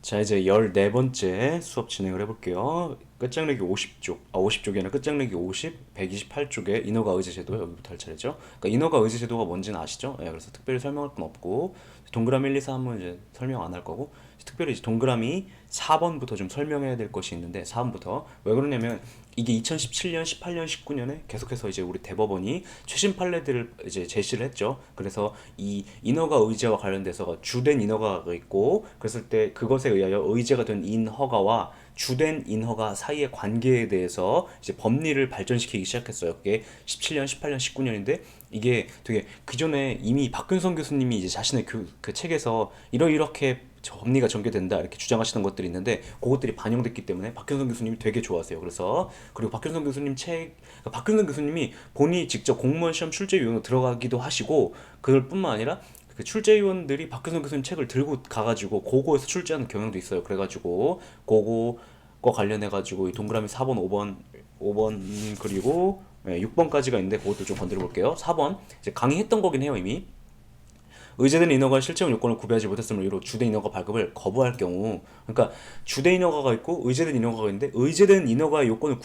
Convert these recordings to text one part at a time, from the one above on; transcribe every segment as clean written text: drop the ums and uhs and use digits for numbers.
자, 이제 14번째 수업 진행을 해볼게요. 끝장내기 50쪽, 50쪽이 아니라 끝장내기 50, 128쪽에 인허가 의제 제도 여기부터 할 차례죠. 그러니까 인허가 의제 제도가 뭔지는 아시죠? 예, 그래서 특별히 설명할 건 없고 동그라미 1, 2, 3은 이제 설명 안 할 거고 특별히 이제 동그라미 4번부터 좀 설명해야 될 것이 있는데 4번부터 왜 그러냐면 이게 2017년, 18년, 19년에 계속해서 이제 우리 대법원이 최신 판례들을 이제 제시를 했죠. 그래서 이 인허가 의제와 관련돼서 주된 인허가가 있고 그랬을 때 그것에 의하여 의제가 된 인허가와 주된 인허가 사이의 관계에 대해서 이제 법리를 발전시키기 시작했어요. 그게 17년, 18년, 19년인데 이게 되게 그전에 이미 박근성 교수님이 이제 자신의 그 책에서 이렇게 법리가 전개된다 이렇게 주장하시던 것들이 있는데 그것들이 반영됐기 때문에 박현성 교수님이 되게 좋아하세요. 그래서 그리고 박현성 교수님 박현성 교수님이 본인이 직접 공무원 시험 출제위원으로 들어가기도 하시고 그걸 뿐만 아니라 그 출제위원들이 박현성 교수님 책을 들고 가가지고 고거에서 출제하는 경향도 있어요. 그래가지고 고거과 관련해가지고 이 동그라미 4번, 5번 그리고 6번까지가 있는데 그것도 좀 건드려 볼게요. 4번 이제 강의했던 거긴 해요 이미. 의제된 인허가 실체적 요건을 구비하지 못했음을 이유로 주된 인허가 발급을 거부할 경우, 그러니까 주된 인허가가 있고 의제된 인허가가 있는데 의제된 인허가의 요건을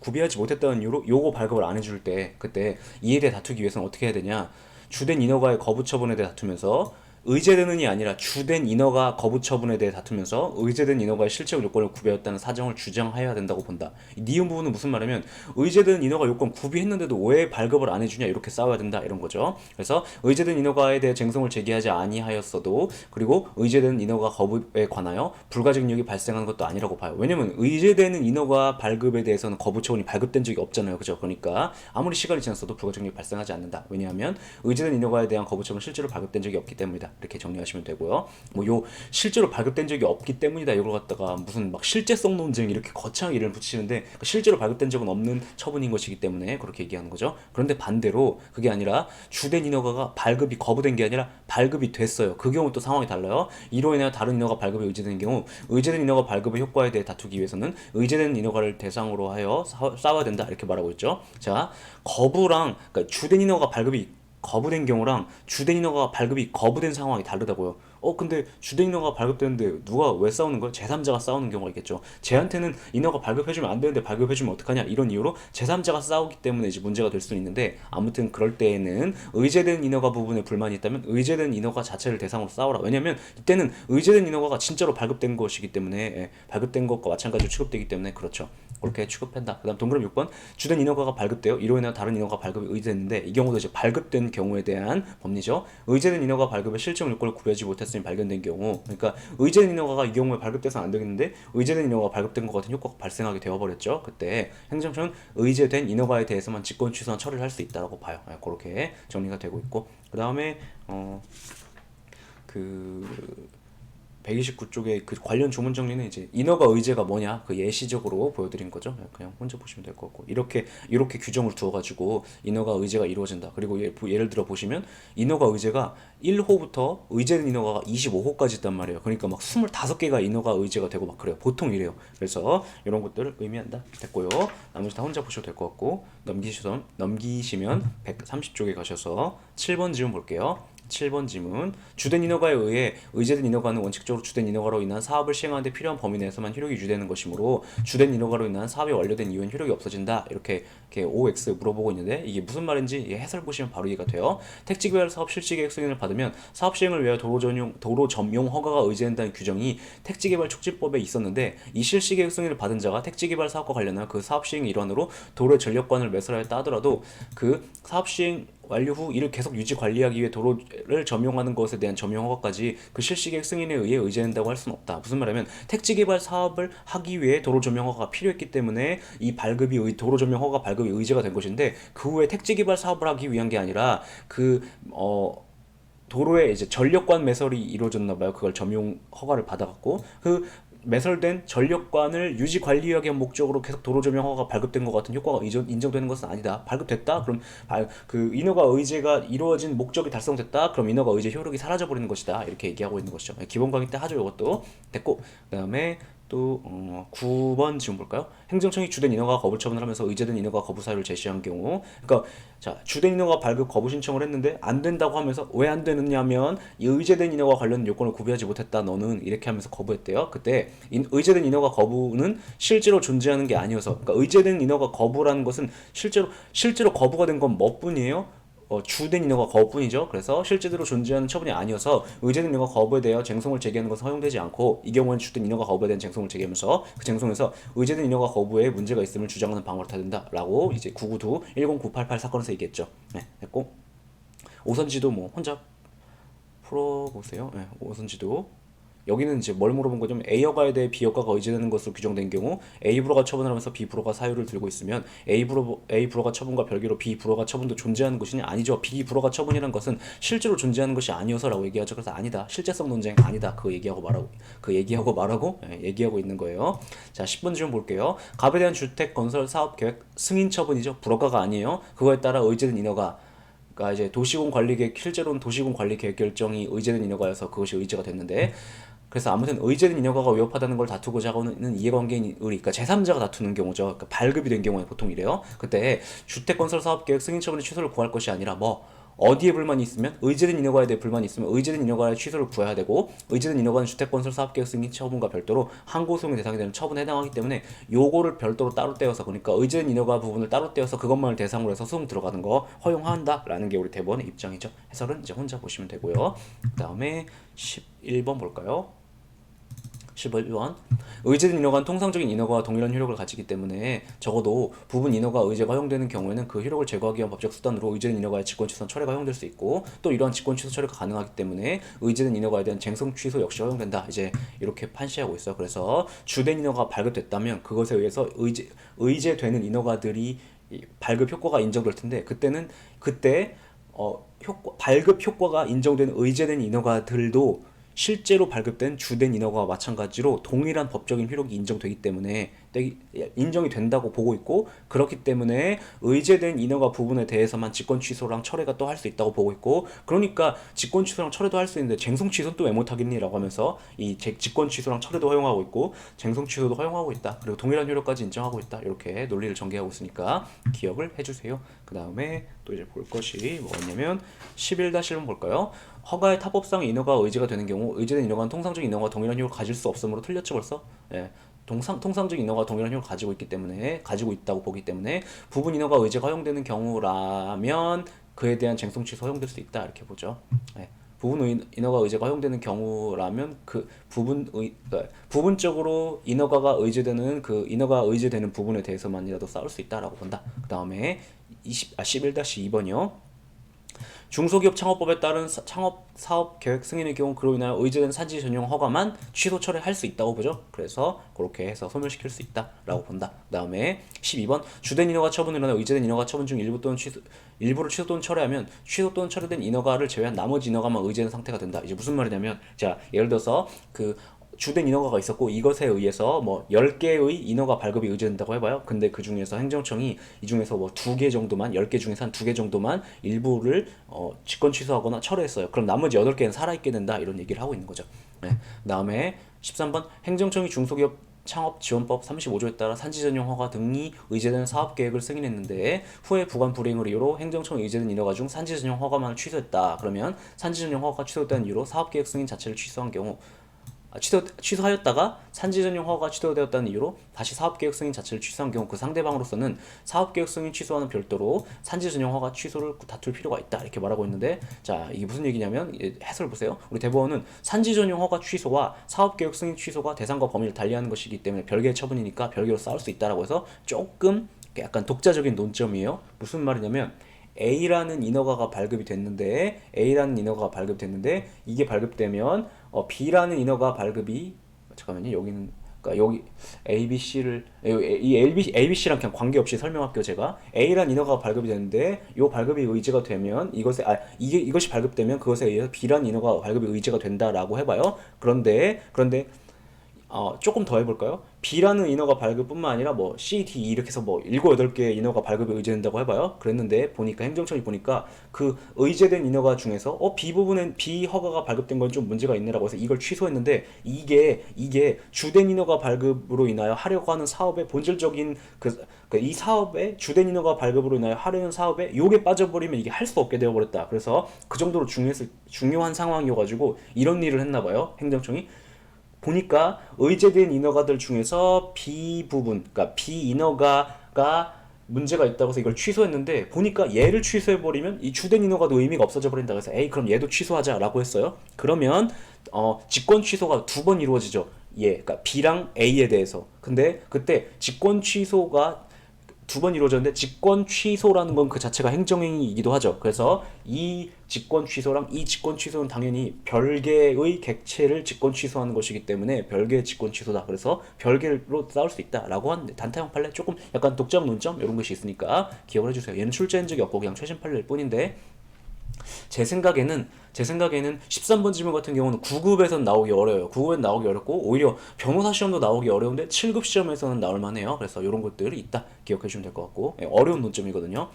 구비하지 못했다는 이유로 요거 발급을 안 해줄 때 그때 이에 대해 다투기 위해서는 어떻게 해야 되냐? 주된 인허가의 거부 처분에 대해 다투면서 의제되는이 아니라 주된 인허가 거부 처분에 대해 다투면서 의제된 인허가의 실체적 요건을 구비하였다는 사정을 주장하여야 된다고 본다. 이 니은 부분은 무슨 말이냐면 의제된 인허가 요건 구비했는데도 왜 발급을 안 해주냐 이렇게 싸워야 된다 이런 거죠. 그래서 의제된 인허가에 대해 쟁성을 제기하지 아니하였어도 그리고 의제된 인허가 거부에 관하여 불가증력이 발생하는 것도 아니라고 봐요. 왜냐면 의제되는 인허가 발급에 대해서는 거부 처분이 발급된 적이 없잖아요. 그죠? 그러니까 아무리 시간이 지났어도 불가증력이 발생하지 않는다. 왜냐하면 의제된 인허가에 대한 거부 처분은 실제로 발급된 적이 없기 때문이다. 이렇게 정리하시면 되고요. 뭐 요 실제로 발급된 적이 없기 때문이다. 이걸 갖다가 무슨 막 실제성 논쟁 이렇게 거창하게 이름을 붙이는데 실제로 발급된 적은 없는 처분인 것이기 때문에 그렇게 얘기하는 거죠. 그런데 반대로 그게 아니라 주된 인허가가 발급이 거부된 게 아니라 발급이 됐어요. 그 경우 또 상황이 달라요. 이로 인하여 다른 인허가 발급이 의제되는 경우 의제된 인허가 발급의 효과에 대해 다투기 위해서는 의제된 인허가를 대상으로 하여 싸워야 된다. 이렇게 말하고 있죠. 자, 거부랑 그러니까 주된 인허가 발급이 거부된 경우랑 주된 인허가 발급이 거부된 상황이 다르다고요. 근데 주된 인허가 발급되는데 누가 왜 싸우는 거야? 제3자가 싸우는 경우가 있겠죠. 쟤한테는 인허가 발급해주면 안 되는데 발급해주면 어떡하냐? 이런 이유로 제3자가 싸우기 때문에 이제 문제가 될 수는 있는데 아무튼 그럴 때에는 의제된 인허가 부분에 불만이 있다면 의제된 인허가 자체를 대상으로 싸우라. 왜냐면 이때는 의제된 인허가가 진짜로 발급된 것이기 때문에 발급된 것과 마찬가지로 취급되기 때문에 그렇죠. 그렇게 취급한다. 그 다음 동그라미 6번 주된 인허가가 발급되어 이로 인해 다른 인허가 발급이 의제됐는데 이 경우도 이제 발급된 경우에 대한 법리죠. 의제된 인허가 발급의 실적 요건을 구별하지 못했으니 발견된 경우 그러니까 의제된 인허가가 이 경우에 발급돼서 안 되겠는데 의제된 인허가가 발급된 것 같은 효과가 발생하게 되어버렸죠. 그때 행정처는 의제된 인허가에 대해서만 직권 취소한 처리를 할 수 있다고 봐요. 그렇게 정리가 되고 있고 그 다음에 그 129쪽에 그 관련 조문 정리는 이제 인허가 의제가 뭐냐 그 예시적으로 보여드린 거죠. 그냥 혼자 보시면 될 것 같고 이렇게 규정을 두어가지고 인허가 의제가 이루어진다. 그리고 예를 들어 보시면 인허가 의제가 1호부터 의제된 인허가가 25호까지 있단 말이에요. 그러니까 막 25개가 인허가 의제가 되고 막 그래요. 보통 이래요. 그래서 이런 것들을 의미한다. 됐고요. 나머지 다 혼자 보셔도 될 것 같고 넘기시면 130쪽에 가셔서 7번 지문 볼게요. 7번 지문 주된 인허가에 의해 의제된 인허가는 원칙적으로 주된 인허가로 인한 사업을 시행하는 데 필요한 범위 내에서만 효력이 유지되는 것이므로 주된 인허가로 인한 사업이 완료된 이후엔 효력이 없어진다. 이렇게 OX 물어보고 있는데 이게 무슨 말인지 해설 보시면 바로 이해가 돼요. 택지개발 사업 실시계획 승인을 받으면 사업 시행을 위하여 도로 점용 허가가 의제된다는 규정이 택지개발 촉진법에 있었는데 이 실시계획 승인을 받은 자가 택지개발 사업과 관련한 그 사업 시행 일환으로 도로의 전력관을 매설하였다 하더라도 그 사업 시행 완료 후 이를 계속 유지 관리하기 위해 도로를 점용하는 것에 대한 점용 허가까지 그 실시계획 승인에 의해 의제된다고 할 수는 없다. 무슨 말이냐면 택지 개발 사업을 하기 위해 도로 점용 허가가 필요했기 때문에 이 도로 점용 허가 발급이 의제가 된 것인데 그 후에 택지 개발 사업을 하기 위한 게 아니라 도로에 이제 전력관 매설이 이루어졌나 봐요. 그걸 점용 허가를 받아갖고 그 매설된 전력관을 유지 관리하기 위한 목적으로 계속 도로 조명 허가가 발급된 것 같은 효과가 인정되는 것은 아니다. 발급됐다? 그럼 그 인허가 의제가 이루어진 목적이 달성됐다? 그럼 인허가 의제 효력이 사라져 버리는 것이다. 이렇게 얘기하고 있는 것이죠. 기본 강의 때 하죠. 이것도 됐고 그다음에 또 9번 지금 볼까요? 행정청이 주된 인허가 거부 처분을 하면서 의제된 인허가 거부 사유를 제시한 경우, 그러니까 자 주된 인허가 발급 거부 신청을 했는데 안 된다고 하면서 왜 안 되느냐면 이 의제된 인허가 관련 요건을 구비하지 못했다 너는 이렇게 하면서 거부했대요. 그때 의제된 인허가 거부는 실제로 존재하는 게 아니어서, 그러니까 의제된 인허가 거부라는 것은 실제로 거부가 된 건 뭐뿐이에요? 주된 인허가 거부뿐이죠. 그래서 실제로 존재하는 처분이 아니어서 의제된 인허가 거부에 대하여 쟁송을 제기하는 것은 허용되지 않고, 이 경우에는 주된 인허가 거부에 대한 쟁송을 제기하면서 그 쟁송에서 의제된 인허가 거부에 문제가 있음을 주장하는 방어를 타된다라고 이제 992 10988 사건에서 얘기했죠. 네, 했고 오선지도 뭐 혼자 풀어보세요. 네, 오선지도 여기는 이제 뭘 물어본 거냐면 A 허가에 대해 B 허가가 의제되는 것으로 규정된 경우 A 불허가 처분을 하면서 B 불허가 사유를 들고 있으면 A 불허가 처분과 별개로 B 불허가 처분도 존재하는 것이냐? 아니죠. B 불허가 처분이라는 것은 실제로 존재하는 것이 아니어서라고 얘기하죠. 그래서 아니다. 실제성 논쟁 아니다. 얘기하고 있는 거예요. 자, 10번 질문 볼게요. 갑에 대한 주택 건설 사업 계획 승인 처분이죠. 불허가가 아니에요. 그거에 따라 의제된 인허가, 그러니까 이제 도시군 관리 계획, 실제로는 도시군 관리 계획 결정이 의제된 인허가여서 그것이 의제가 됐는데, 그래서 아무튼 의제된 인허가가 위협하다는 걸 다투고자 하는 이해관계인 그러니까 제3자가 다투는 경우죠. 그러니까 발급이 된 경우에 보통 이래요. 그때 주택건설사업계획 승인 처분의 취소를 구할 것이 아니라 어디에 불만이 있으면 의제된 인허가에 대해 불만이 있으면 의제된 인허가의 취소를 구해야 되고, 의제된 인허가는 주택건설사업계획 승인 처분과 별도로 항고소송의 대상이 되는 처분에 해당하기 때문에 요거를 별도로 따로 떼어서, 그러니까 의제된 인허가 부분을 따로 떼어서 그것만을 대상으로 해서 소송 들어가는 거 허용한다라는 게 우리 대법원의 입장이죠. 해설은 이제 혼자 보시면 되고요. 그 다음에 11번 볼까요? 11번 의제된 인허가는 통상적인 인허가와 동일한 효력을 가지기 때문에 적어도 부분 인허가 의제가 허용되는 경우에는 그 효력을 제거하기 위한 법적 수단으로 의제된 인허가의 직권 취소 철회가 허용될 수 있고, 또 이러한 직권 취소 철회가 가능하기 때문에 의제된 인허가에 대한 쟁송 취소 역시 허용된다. 이제 이렇게 판시하고 있어. 그래서 주된 인허가가 발급됐다면 그것에 의해서 의제되는 인허가들이 발급 효과가 인정될 텐데, 그때 발급 효과가 인정된 의제된 인허가들도 실제로 발급된 주된 인허가와 마찬가지로 동일한 법적인 효력이 인정되기 때문에 인정이 된다고 보고 있고, 그렇기 때문에 의제된 인허가 부분에 대해서만 직권 취소랑 철회가 또 할 수 있다고 보고 있고, 그러니까 직권 취소랑 철회도 할 수 있는데 쟁송 취소는 또 왜 못하겠니라고 하면서 이 직권 취소랑 철회도 허용하고 있고 쟁송 취소도 허용하고 있다. 그리고 동일한 효력까지 인정하고 있다. 이렇게 논리를 전개하고 있으니까 기억을 해주세요. 그 다음에 또 이제 볼 것이 뭐였냐면 11-1번 볼까요? 허가의 타법상 인허가 의제가 되는 경우 의제된 인허가는 통상적인 인허가와 동일한 효력을 가질 수 없으므로 틀렸죠 벌써? 예. 통상적인 인허가와 동일한 효력을 가지고 있다고 보기 때문에 부분 인허가 의제가 허용되는 경우라면 그에 대한 쟁송 취소 허용될 수 있다 이렇게 보죠. 예. 부분 인허가 의제가 허용되는 경우라면 그 부분적으로 인허가가 의제되는 그 인허가 의제되는 부분에 대해서만이라도 싸울 수 있다라고 본다. 그 다음에 11-2번이요. 중소기업 창업법에 따른 창업 사업 계획 승인의 경우 그로 인하여 의제된 산지 전용 허가만 취소 철회할 수 있다고 보죠. 그래서 그렇게 해서 소멸시킬 수 있다라고 본다. 그다음에 12번 주된 인허가 처분으로 인하여 의제된 인허가 처분 중 일부를 취소 또는 철회하면 취소 또는 철회된 인허가를 제외한 나머지 인허가만 의제된 상태가 된다. 이제 무슨 말이냐면, 자 예를 들어서 그 주된 인허가가 있었고 이것에 의해서 10개의 인허가 발급이 의제된다고 해봐요. 근데 그 중에서 행정청이 이 중에서 2개 정도만, 10개 중에서 한 2개 정도만 일부를 직권 취소하거나 철회했어요. 그럼 나머지 8개는 살아있게 된다. 이런 얘기를 하고 있는 거죠. 네. 그 다음에 13번 행정청이 중소기업 창업지원법 35조에 따라 산지 전용 허가 등이 의제되는 사업계획을 승인했는데 후에 부관 불이행을 이유로 행정청이 의제된 인허가 중 산지 전용 허가만을 취소했다. 그러면 산지 전용 허가가 취소됐다는 이유로 사업계획 승인 자체를 취소한 경우 취소하였다가 산지 전용 허가가 취소되었다는 이유로 다시 사업계획 승인 자체를 취소한 경우 그 상대방으로서는 사업계획 승인 취소와는 별도로 산지 전용 허가 취소를 다툴 필요가 있다 이렇게 말하고 있는데, 자 이게 무슨 얘기냐면 해설 보세요. 우리 대법원은 산지 전용 허가 취소와 사업계획 승인 취소가 대상과 범위를 달리하는 것이기 때문에 별개의 처분이니까 별개로 싸울 수 있다라고 해서 조금 약간 독자적인 논점이에요. 무슨 말이냐면 A라는 인허가가 발급이 됐는데 이게 발급되면 B라는 인허가 발급이 잠깐만요. 여기는 그러니까 여기 ABC를 이 ABC랑 그냥 관계없이 설명할게요. 제가 A라는 인허가가 발급이 되는데 이 발급이 의제가 되면 이것이 발급되면 그것에 의해서 B라는 인허가 발급이 의제가 된다라고 해봐요. 그런데 조금 더 해볼까요? B라는 인허가 발급뿐만 아니라 뭐 C, D, E 이렇게 해서 뭐 7, 8개의 인허가 발급이 의제된다고 해봐요. 그랬는데 보니까 행정청이 보니까 그 의제된 인허가 중에서 B 부분엔 B 허가가 발급된 건 좀 문제가 있네라고 해서 이걸 취소했는데 이게 주된 인허가 발급으로 인하여 하려고 하는 사업의 본질적인 이 사업의 주된 인허가 발급으로 인하여 하려는 사업에 요게 빠져버리면 이게 할 수 없게 되어버렸다. 그래서 그 정도로 중요한 상황이어가지고 이런 일을 했나봐요. 행정청이. 보니까 의제된 인허가들 중에서 B 부분, 그러니까 B 인허가가 문제가 있다고 해서 이걸 취소했는데 보니까 얘를 취소해버리면 이 주된 인허가도 의미가 없어져 버린다. 그래서 에이 그럼 얘도 취소하자라고 했어요. 그러면 직권 취소가 두 번 이루어지죠. 그러니까 B랑 A에 대해서. 근데 그때 직권 취소가 두 번 이루어졌는데 직권 취소라는 건 그 자체가 행정행위이기도 하죠. 그래서 이 직권 취소랑 이 직권 취소는 당연히 별개의 객체를 직권 취소하는 것이기 때문에 별개의 직권 취소다. 그래서 별개로 싸울 수 있다라고 한 단타형 판례 조금 약간 독점 논점 이런 것이 있으니까 기억을 해주세요. 얘는 출제한 적이 없고 그냥 최신 판례일 뿐인데 제 생각에는 13번 질문 같은 경우는 9급에선 나오기 어려워요. 9급엔 나오기 어렵고 오히려 변호사 시험도 나오기 어려운데 7급 시험에서는 나올 만해요. 그래서 이런 것들이 있다 기억해 주시면 될 것 같고 어려운 논점이거든요.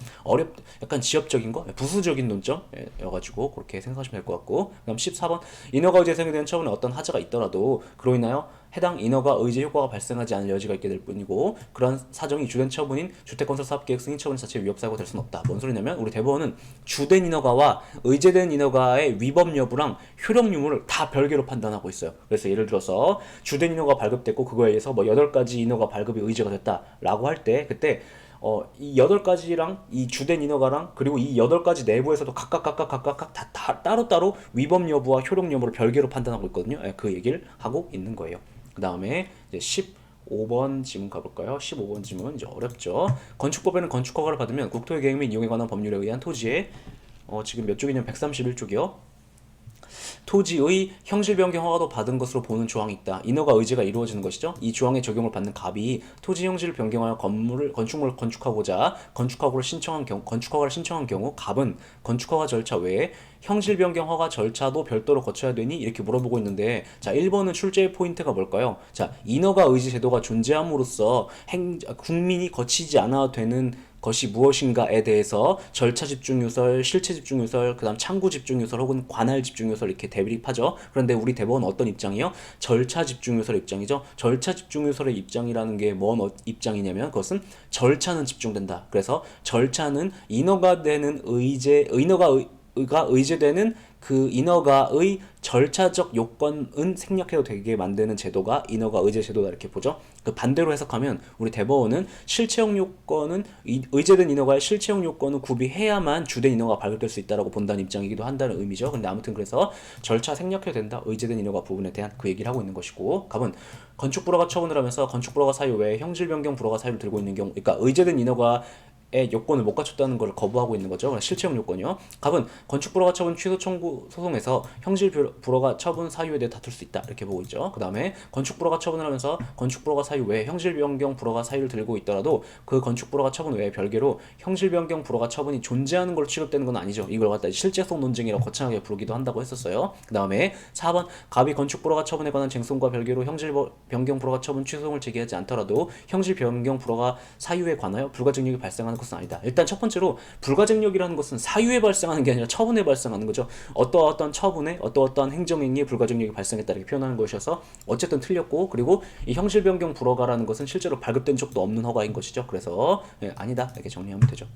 약간 지엽적인 거, 부수적인 논점여가지고 그렇게 생각하시면 될 것 같고 그다음 14번 인허가 재생에 대한 처분에 어떤 하자가 있더라도 그로 인하여 해당 인허가 의제 효과가 발생하지 않을 여지가 있게 될 뿐이고 그러한 사정이 주된 처분인 주택건설사업계획 승인 처분 자체의 위협사유가 될 수는 없다. 뭔 소리냐면 우리 대법원은 주된 인허가와 의제된 인허가의 위법 여부랑 효력 유무를 다 별개로 판단하고 있어요. 그래서 예를 들어서 주된 인허가 발급됐고 그거에 의해서 뭐 8가지 인허가 발급이 의제가 됐다라고 할 때 그때 이 8가지랑 이 주된 인허가랑 그리고 이 8가지 내부에서도 각각 다 따로따로 위법 여부와 효력 여부를 별개로 판단하고 있거든요. 그 얘기를 하고 있는 거예요. 그 다음에 이제 15번 지문 가볼까요? 15번 지문 이제 어렵죠. 건축법에는 건축허가를 받으면 국토의 계획 및 이용에 관한 법률에 의한 토지에 지금 몇 쪽이냐면 131쪽이요. 토지의 형질 변경 허가도 받은 것으로 보는 조항이 있다. 인허가 의제가 이루어지는 것이죠. 이 조항에 적용을 받는 갑이 토지 형질을 변경하여 건축물을 건축하고자 건축허가를 신청한 경우 갑은 건축허가 절차 외에 형질 변경 허가 절차도 별도로 거쳐야 되니 이렇게 물어보고 있는데 자 1번은 출제의 포인트가 뭘까요? 자 인허가 의제 제도가 존재함으로써 국민이 거치지 않아도 되는 것이 무엇인가에 대해서 절차 집중 요설, 실체 집중 요설, 그다음 창구 집중 요설 혹은 관할 집중 요설 이렇게 대립하죠. 그런데 우리 대법원은 어떤 입장이요? 절차 집중 요설의 입장이죠. 절차 집중 요설의 입장이라는 게 뭔 입장이냐면 그것은 절차는 집중된다. 그래서 절차는 인허가 의제되는 그 인허가의 절차적 요건은 생략해도 되게 만드는 제도가 인허가 의제 제도다 이렇게 보죠. 그 반대로 해석하면 우리 대법원은 실체적 요건은 의제된 인허가의 실체적 요건은 구비해야만 주된 인허가 발급될 수 있다라고 본다는 입장이기도 한다는 의미죠. 근데 아무튼 그래서 절차 생략해도 된다. 의제된 인허가 부분에 대한 그 얘기를 하고 있는 것이고 갑은 건축불허가 처분을 하면서 건축불허가 사유 외에 형질 변경 불허가 사유를 들고 있는 경우 그러니까 의제된 인허가 의 요건을 못 갖췄다는 걸 거부하고 있는 거죠. 실체적 요건이요. 갑은 건축불허가 처분 취소 청구 소송에서 형질 불허가 처분 사유에 대해 다툴 수 있다. 이렇게 보고 있죠. 그 다음에 건축불허가 처분을 하면서 건축불허가 사유 외에 형질 변경 불허가 사유를 들고 있더라도 그 건축불허가 처분 외에 별개로 형질 변경 불허가 처분이 존재하는 걸로 취급되는 건 아니죠. 이걸 갖다 실제성 논쟁이라고 거창하게 부르기도 한다고 했었어요. 그 다음에 4번 갑이 건축불허가 처분에 관한 쟁송과 별개로 형질 변경 불허가 처분 취소송을 제기하지 않더라도 형질 변경 불허가 사유에 관하여 불가증력이 발생하는 것은 아니다. 일단 첫 번째로 불가증력이라는 것은 사유에 발생하는 게 아니라 처분에 발생하는 거죠. 어떠어떠한 처분에 어떠어떠한 행정행위에 불가증력이 발생했다 이렇게 표현하는 것이어서 어쨌든 틀렸고 그리고 이 형질 변경 불허가라는 것은 실제로 발급된 적도 없는 허가인 것이죠. 그래서 아니다 이렇게 정리하면 되죠.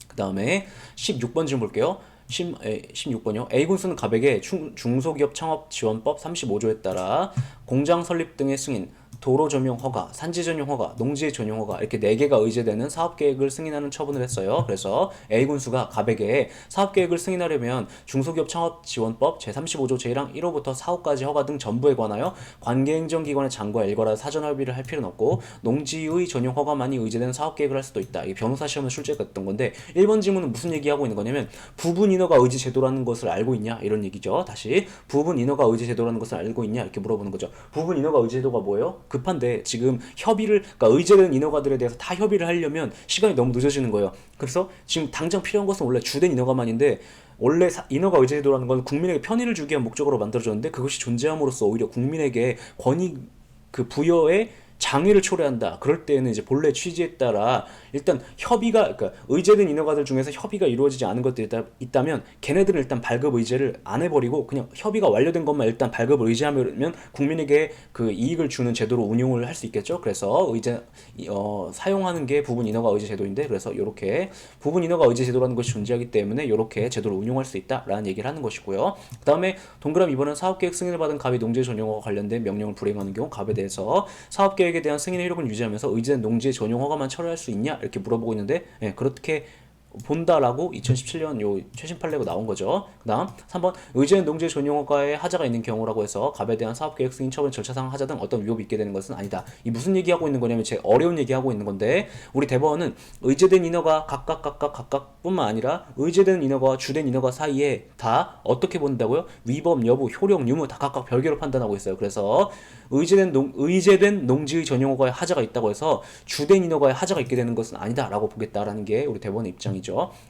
그 다음에 16번 질문 볼게요. 16번이요. A군수는 갑에게 중소기업 창업 지원법 35조에 따라 공장 설립 등의 승인, 도로 전용 허가, 산지 전용 허가, 농지 전용 허가 이렇게 4개가 의제되는 사업계획을 승인하는 처분을 했어요. 그래서 A군수가 갑에게 사업계획을 승인하려면 중소기업 창업지원법 제35조 제1항 1호부터 4호까지 허가 등 전부에 관하여 관계행정기관의 장과 일괄하여 사전 합의를 할 필요는 없고 농지의 전용 허가만이 의제되는 사업계획을 할 수도 있다. 이게 변호사 시험에 출제가 됐던 건데 1번 질문은 무슨 얘기하고 있는 거냐면 부분 인허가 의제 제도라는 것을 알고 있냐 이런 얘기죠. 다시 부분 인허가 의제 제도라는 것을 알고 있냐 이렇게 물어보는 거죠. 부분 인허가 의제 제도가 뭐예요? 급한데 지금 그러니까 의제된 인허가들에 대해서 다 협의를 하려면 시간이 너무 늦어지는 거예요. 그래서 지금 당장 필요한 것은 원래 주된 인허가만인데 원래 인허가 의제 제도라는 건 국민에게 편의를 주기 위한 목적으로 만들어졌는데 그것이 존재함으로써 오히려 국민에게 그 부여에 장애를 초래한다. 그럴 때는 이제 본래 취지에 따라 일단 협의가, 그러니까 의제된 인허가들 중에서 협의가 이루어지지 않은 것들이 있다면 걔네들은 일단 발급 의제를 안 해버리고 그냥 협의가 완료된 것만 일단 발급을 의제하면 국민에게 그 이익을 주는 제도로 운용을 할 수 있겠죠. 그래서 사용하는 게 부분 인허가 의제 제도인데, 그래서 이렇게 부분 인허가 의제 제도라는 것이 존재하기 때문에 이렇게 제도를 운용할 수 있다라는 얘기를 하는 것이고요. 그 다음에 동그라미 2번은 사업계획 승인을 받은 갑이 농지의 전용허가 관련된 명령을 불이행하는 경우 갑에 대해서 사업계획에 대한 승인의 효력을 유지하면서 의제된 농지의 전용 허가만 철회할 수 있냐 이렇게 물어보고 있는데, 그렇게 본다라고 2017년 요 최신 판례가 나온 거죠. 그 다음 3번 의제된 농지 전용 허가에 하자가 있는 경우라고 해서 갑에 대한 사업계획 승인 처분 절차상 하자 등 어떤 위협이 있게 되는 것은 아니다. 이 무슨 얘기하고 있는 거냐면 제 어려운 얘기하고 있는 건데, 우리 대법원은 의제된 인허가 각각뿐만 아니라 의제된 인허가와 주된 인허가 사이에 다 어떻게 본다고요? 위법 여부, 효력, 유무 다 각각 별개로 판단하고 있어요. 그래서 의제된 농지의 전용 허가에 하자가 있다고 해서 주된 인허가에 하자가 있게 되는 것은 아니다라고 보겠다라는 게 우리 대법원의 입장이죠.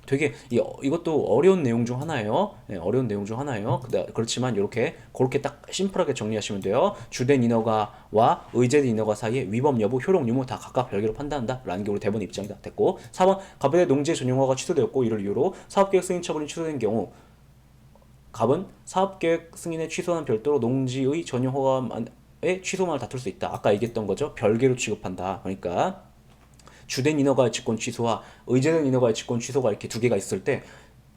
되게 이것도 어려운 내용 중 하나예요. 어려운 내용 중 하나예요. 그렇지만 그렇게 딱 심플하게 정리하시면 돼요. 주된 인허가와 의제된 인허가 사이에 위법 여부, 효력, 유무 다 각각 별개로 판단한다라는 게 우리 대법원의 입장이다. 됐고 4번 갑에 대해 농지의 전용 허가가 취소되었고 이를 이유로 사업계획 승인 처분이 취소된 경우 갑은 사업계획 승인에 취소한 별도로 농지의 전용 허가의 취소만을 다툴 수 있다. 아까 얘기했던 거죠. 별개로 취급한다. 그러니까 주된 인허가의 직권 취소와 의제된 인허가의 직권 취소가 이렇게 두 개가 있을 때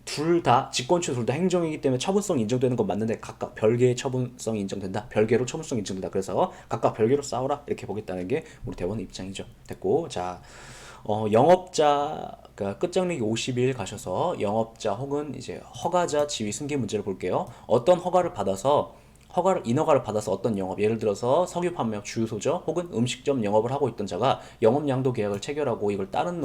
둘 다 직권 취소 둘 다 행정이기 때문에 처분성이 인정되는 건 맞는데 각각 별개의 처분성이 인정된다. 별개로 처분성이 인정된다. 그래서 각각 별개로 싸우라 이렇게 보겠다는 게 우리 대법원의 입장이죠. 됐고, 자 영업자, 그러니까 끝장내기 50일 가셔서 영업자 혹은 이제 허가자 지위 승계 문제를 볼게요. 어떤 인허가를 받아서 어떤 영업, 예를 들어서 석유 판매업 주유소죠, 혹은 음식점 영업을 하고 있던 자가 영업 양도 계약을 체결하고 이걸 다른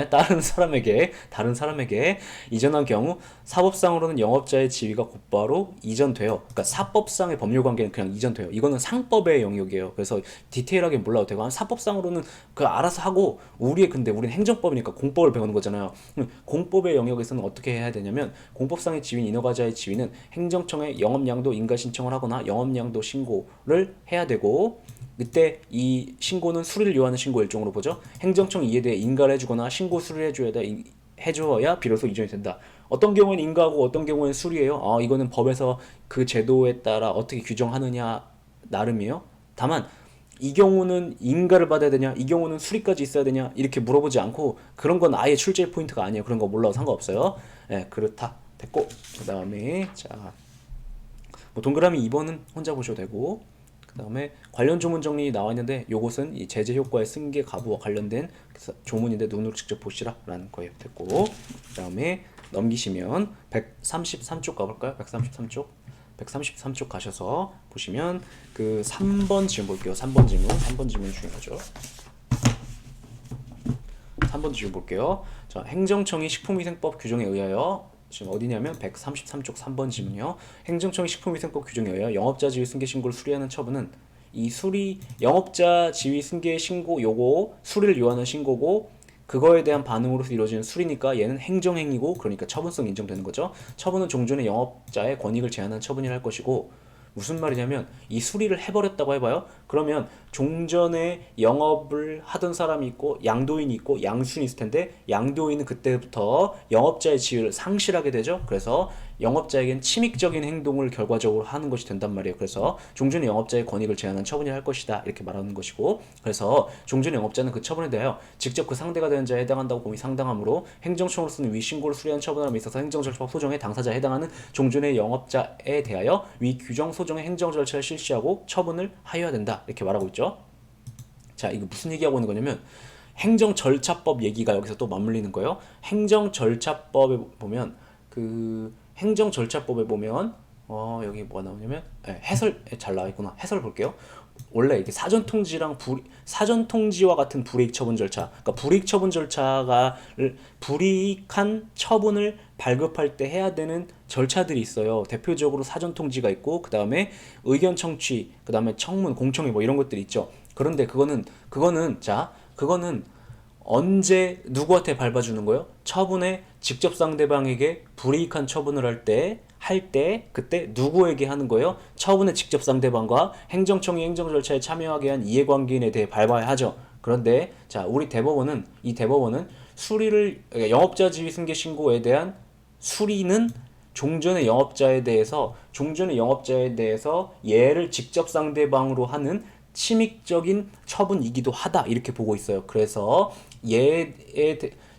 다른 사람에게 이전한 경우 사법상으로는 영업자의 지위가 곧바로 이전돼요. 그러니까 사법상의 법률 관계는 그냥 이전돼요. 이거는 상법의 영역이에요. 그래서 디테일하게 몰라도 되고, 사법상으로는 그 알아서 하고, 근데 우리는 행정법이니까 공법을 배우는 거잖아요. 공법의 영역에서는 어떻게 해야 되냐면, 공법상의 지위인 인허가자의 지위는 행정청에 영업양도 인가 신청을 하거나 영업양도 신고를 해야 되고, 그때 이 신고는 수리를 요하는 신고 일종으로 보죠. 행정청이 이에 대해 인가를 해주거나 신고 수리를 해줘야 비로소 이전이 된다. 어떤 경우에는 인가하고 어떤 경우에는 수리예요. 이거는 법에서 그 제도에 따라 어떻게 규정하느냐 나름이에요. 다만 이 경우는 인가를 받아야 되냐, 이 경우는 수리까지 있어야 되냐 이렇게 물어보지 않고, 그런 건 아예 출제 포인트가 아니에요. 그런 거 몰라도 상관없어요. 그렇다. 됐고, 그 다음에 뭐 동그라미 2번은 혼자 보셔도 되고, 그 다음에 관련 조문 정리 나와 있는데, 요것은 이 제재 효과의 승계 가부와 관련된 조문인데 눈으로 직접 보시라 라는 거예요. 됐고, 그 다음에 넘기시면 133쪽 가볼까요? 133쪽 가셔서 보시면 그 3번 질문 볼게요. 3번 질문 중요하죠. 3번 질문 볼게요. 자, 행정청이 식품위생법 규정에 의하여, 지금 어디냐면 133쪽 3번 질문이요. 행정청이 식품위생법 규정에 의하여 영업자 지위 승계 신고를 수리하는 처분은, 영업자 지위 승계 신고, 요거 수리를 요하는 신고고, 그거에 대한 반응으로서 이루어지는 수리니까 얘는 행정행위고, 그러니까 처분성이 인정되는 거죠. 처분은 종전의 영업자의 권익을 제한하는 처분이라 할 것이고, 무슨 말이냐면 이 수리를 해버렸다고 해봐요. 그러면 종전에 영업을 하던 사람이 있고 양도인이 있고 양수인이 있을 텐데, 양도인은 그때부터 영업자의 지위를 상실하게 되죠. 그래서 영업자에겐 침익적인 행동을 결과적으로 하는 것이 된단 말이에요. 그래서 종전의 영업자의 권익을 제한한 처분이 할 것이다 이렇게 말하는 것이고, 그래서 종전의 영업자는 그 처분에 대하여 직접 그 상대가 되는 자에 해당한다고 봄이 상당하므로 행정청으로서는 위 신고를 수리한 처분함에 있어서 행정절차법 소정의 당사자에 해당하는 종전의 영업자에 대하여 위 규정 소정의 행정절차를 실시하고 처분을 하여야 된다 이렇게 말하고 있죠. 자, 이거 무슨 얘기하고 있는 거냐면, 행정절차법 얘기가 여기서 또 맞물리는 거예요. 행정절차법에 보면 여기 뭐가 나오냐면, 해설 잘 나와 있구나. 해설 볼게요. 원래 이게 사전 통지와 같은 불이익 처분 절차, 그러니까 불이익 처분 절차가 불이익한 처분을 발급할 때 해야 되는 절차들이 있어요. 대표적으로 사전 통지가 있고, 그 다음에 의견 청취, 그 다음에 청문, 공청회 뭐 이런 것들이 있죠. 그런데 그거는 언제 누구한테 밟아주는 거예요? 처분에 직접 상대방에게 불이익한 처분을 할 때 그때 누구에게 하는 거예요? 처분에 직접 상대방과 행정청이 행정 절차에 참여하게 한 이해관계인에 대해 밟아야 하죠. 그런데 자, 우리 대법원은 이 대법원은 수리를 영업자 지위 승계 신고에 대한 수리는 종전의 영업자에 대해서 얘를 직접 상대방으로 하는 침익적인 처분이기도 하다 이렇게 보고 있어요. 그래서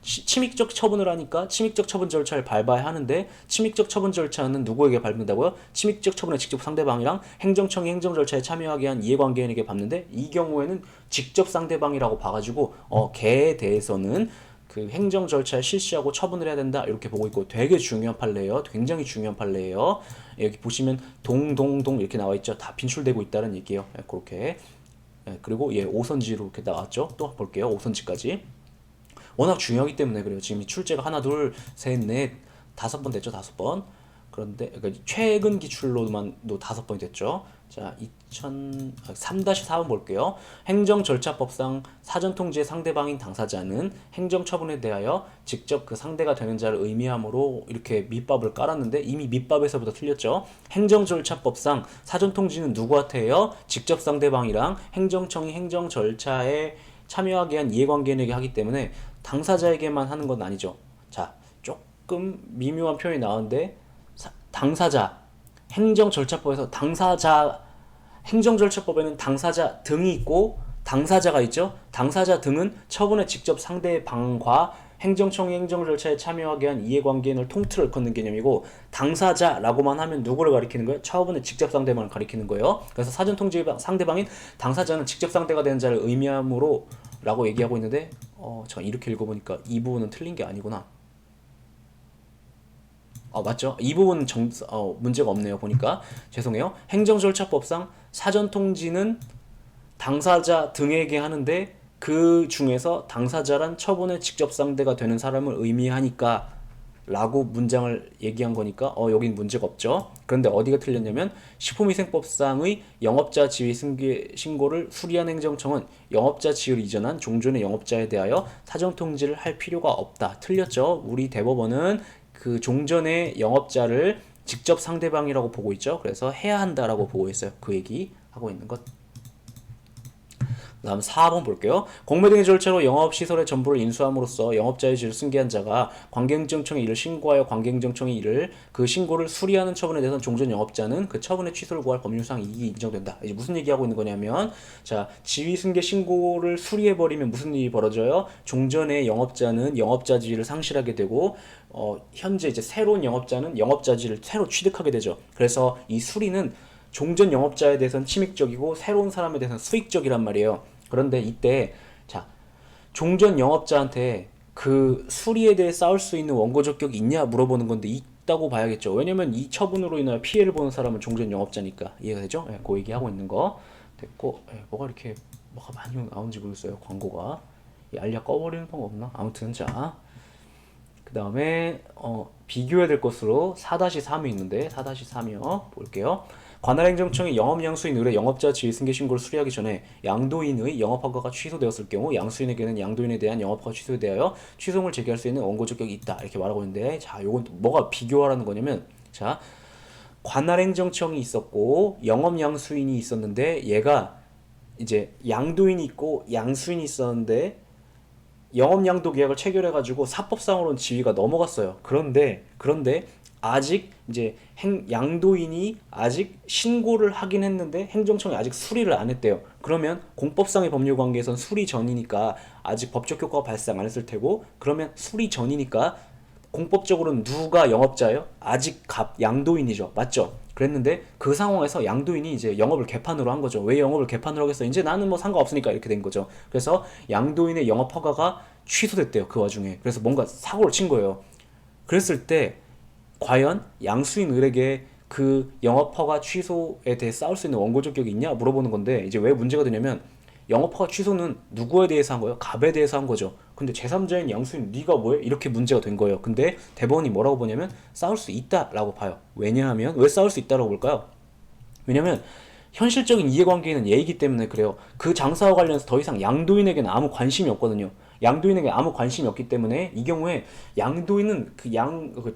침익적 처분을 하니까 침익적 처분 절차를 밟아야 하는데 침익적 처분 절차는 누구에게 밟는다고요? 침익적 처분에 직접 상대방이랑 행정청이 행정 절차에 참여하게 한 이해관계인에게 밟는데 이 경우에는 직접 상대방이라고 봐가지고 걔에 대해서는 그 행정 절차에 실시하고 처분을 해야 된다 이렇게 보고 있고 되게 중요한 판례예요. 굉장히 중요한 판례예요. 여기 보시면 동동동 이렇게 나와 있죠. 다 빈출되고 있다는 얘기예요. 그렇게 그리고 5선지로 이렇게 나왔죠. 또 볼게요. 5선지까지 워낙 중요하기 때문에 그래요. 지금 출제가 하나 둘 셋 넷 다섯 번 됐죠. 다섯 번. 그런데 그러니까 최근 기출로만도 다섯 번이 됐죠. 자, 3-4번 볼게요. 행정절차법상 사전통지의 상대방인 당사자는 행정처분에 대하여 직접 그 상대가 되는 자를 의미하므로 이렇게 밑밥을 깔았는데 이미 밑밥에서부터 틀렸죠. 행정절차법상 사전통지는 누구한테 해요? 직접 상대방이랑 행정청이 행정절차에 참여하게 한 이해관계인에게 하기 때문에 당사자에게만 하는 건 아니죠. 자, 조금 미묘한 표현이 나오는데 당사자 행정절차법에서 행정절차법에는 당사자 등이 있고 당사자가 있죠. 당사자 등은 처분에 직접 상대방과 행정청이 행정절차에 참여하게 한 이해관계인을 통틀어 걷는 개념이고 당사자라고만 하면 누구를 가리키는 거예요? 처분에 직접 상대방을 가리키는 거예요. 그래서 사전통지 상대방인 당사자는 직접 상대가 되는 자를 의미하므로 라고 얘기하고 있는데 제가 이렇게 읽어보니까 이 부분은 틀린 게 아니구나. 맞죠? 이 부분은 문제가 없네요. 보니까 죄송해요. 행정절차법상 사전통지는 당사자 등에게 하는데 그 중에서 당사자란 처분의 직접 상대가 되는 사람을 의미하니까 라고 문장을 얘기한 거니까 여긴 문제가 없죠. 그런데 어디가 틀렸냐면 식품위생법상의 영업자 지위 승계 신고를 수리한 행정청은 영업자 지위를 이전한 종전의 영업자에 대하여 사전통지를 할 필요가 없다. 틀렸죠. 우리 대법원은 그 종전의 영업자를 직접 상대방이라고 보고 있죠. 그래서 해야 한다라고 보고 있어요. 그 얘기 하고 있는 것. 다음 4번 볼게요. 공매 등의 절차로 영업시설의 전부를 인수함으로써 영업자의 지위를 승계한 자가 관계행정청에 이를 신고하여 관계행정청이 이를 그 신고를 수리하는 처분에 대해서는 종전 영업자는 그 처분의 취소를 구할 법률상 이익이 인정된다. 이제 무슨 얘기하고 있는 거냐면 자, 지위 승계 신고를 수리해버리면 무슨 일이 벌어져요? 종전의 영업자는 영업자 지위를 상실하게 되고 현재 이제 새로운 영업자는 영업자 지위를 새로 취득하게 되죠. 그래서 이 수리는 종전 영업자에 대해서는 침익적이고 새로운 사람에 대해서는 수익적이란 말이에요. 그런데 이때 자, 종전 영업자한테 그 수리에 대해 쌓을 수 있는 원고 적격이 있냐 물어보는 건데 있다고 봐야겠죠. 왜냐면 이 처분으로 인하여 피해를 보는 사람은 종전 영업자니까. 이해가 되죠? 그 얘기하고 있는 거 됐고 뭐가 많이 나오는지 모르겠어요. 광고가 이 알약 꺼버리는 방법 없나? 아무튼 자, 그 다음에 비교해야 될 것으로 4-3이 있는데 4-3이요. 볼게요. 관할행정청이 영업양수인 의뢰 영업자 지위 승계 신고를 수리하기 전에 양도인의 영업허가가 취소되었을 경우 양수인에게는 양도인에 대한 영업허가 취소에 대하여 취소를 제기할 수 있는 원고 적격이 있다 이렇게 말하고 있는데 자, 요건 뭐가 비교하라는 거냐면 자, 관할행정청이 있었고 영업양수인이 있었는데 얘가 이제 양도인이 있고 양수인이 있었는데 영업양도 계약을 체결해가지고 사법상으로는 지위가 넘어갔어요. 그런데 아직 이제 양도인이 아직 신고를 하긴 했는데 행정청이 아직 수리를 안 했대요. 그러면 공법상의 법률 관계에선 수리 전이니까 아직 법적 효과가 발생 안 했을 테고 그러면 수리 전이니까 공법적으로는 누가 영업자예요? 아직 양도인이죠. 맞죠? 그랬는데 그 상황에서 양도인이 이제 영업을 개판으로 한 거죠. 왜 영업을 개판으로 하겠어? 이제 나는 뭐 상관없으니까 이렇게 된 거죠. 그래서 양도인의 영업 허가가 취소됐대요. 그 와중에. 그래서 뭔가 사고를 친 거예요. 그랬을 때 과연 양수인 을에게 그 영업허가 취소에 대해 싸울 수 있는 원고 적격이 있냐 물어보는 건데 이제 왜 문제가 되냐면 영업허가 취소는 누구에 대해서 한 거예요? 갑에 대해서 한 거죠. 근데 제3자인 양수인 네가 뭐해? 이렇게 문제가 된 거예요. 근데 대법원이 뭐라고 보냐면 싸울 수 있다라고 봐요. 왜냐하면 왜 싸울 수 있다라고 볼까요? 왜냐면 현실적인 이해관계는 얘이기 때문에 그래요. 그 장사와 관련해서 더 이상 양도인에게는 아무 관심이 없거든요. 양도인에게 아무 관심이 없기 때문에 이 경우에 양도인은 그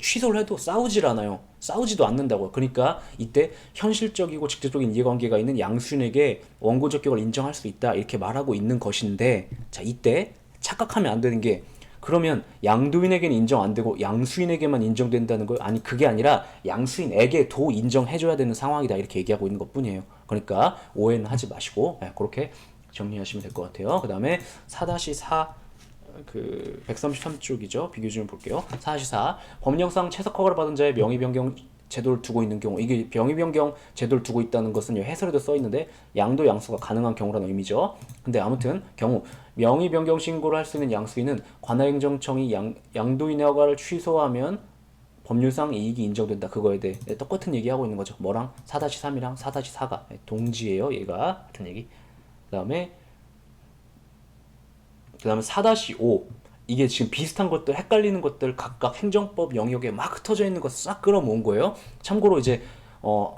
취소를 해도 싸우질 않아요. 싸우지도 않는다고요. 그러니까 이때 현실적이고 직접적인 이해관계가 있는 양수인에게 원고 적격을 인정할 수 있다 이렇게 말하고 있는 것인데, 자 이때 착각하면 안 되는 게, 그러면 양도인에게는 인정 안 되고 양수인에게만 인정된다는 거예요? 아니 그게 아니라 양수인에게도 인정해줘야 되는 상황이다 이렇게 얘기하고 있는 것 뿐이에요. 그러니까 오해는 하지 마시고 그렇게 정리하시면 될 것 같아요. 그 다음에 4-4 그 133쪽이죠. 비교 좀 볼게요. 4-4 법령상 채석 허가를 받은 자의 명의 변경 제도를 두고 있는 경우, 이게 명의 변경 제도를 두고 있다는 것은 해설에도 써 있는데 양도 양수가 가능한 경우라는 의미죠. 근데 아무튼 경우 명의 변경 신고를 할 수 있는 양수인은 관할행정청이 양도인의 허가를 취소하면 법률상 이익이 인정된다. 그거에 대해 똑같은 얘기하고 있는 거죠. 뭐랑 4-3이랑 4-4가 동지예요. 얘가 같은 얘기. 그다음에 4-5 이게 지금 비슷한 것들, 헷갈리는 것들 각각 행정법 영역에 막 흩어져 있는 거 싹 끌어모은 거예요. 참고로 이제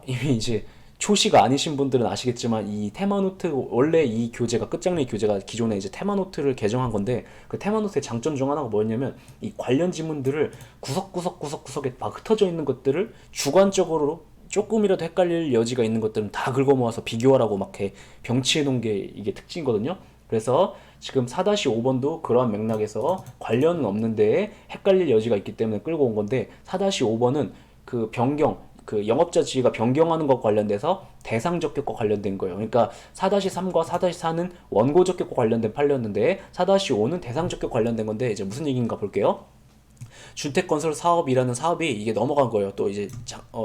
이미 이제 초시가 아니신 분들은 아시겠지만 이 테마노트, 원래 이 교재가 끝장내기 교재가 기존에 이제 테마노트를 개정한 건데, 그 테마노트의 장점 중 하나가 뭐였냐면 이 관련 지문들을 구석구석에 막 흩어져 있는 것들을 주관적으로 조금이라도 헷갈릴 여지가 있는 것들은 다 긁어 모아서 비교하라고 막 병치해 놓은 게 이게 특징이거든요. 그래서 지금 4-5번도 그러한 맥락에서 관련은 없는데 헷갈릴 여지가 있기 때문에 끌고 온 건데, 4-5번은 그 변경, 그 영업자 지위가 변경하는 것 관련돼서 대상 적격과 관련된 거예요. 그러니까 4-3과 4-4는 원고 적격과 관련된 판례였는데 4-5는 대상 적격 관련된 건데, 이제 무슨 얘기인가 볼게요. 주택건설 사업이라는 사업이 이게 넘어간 거예요. 또 이제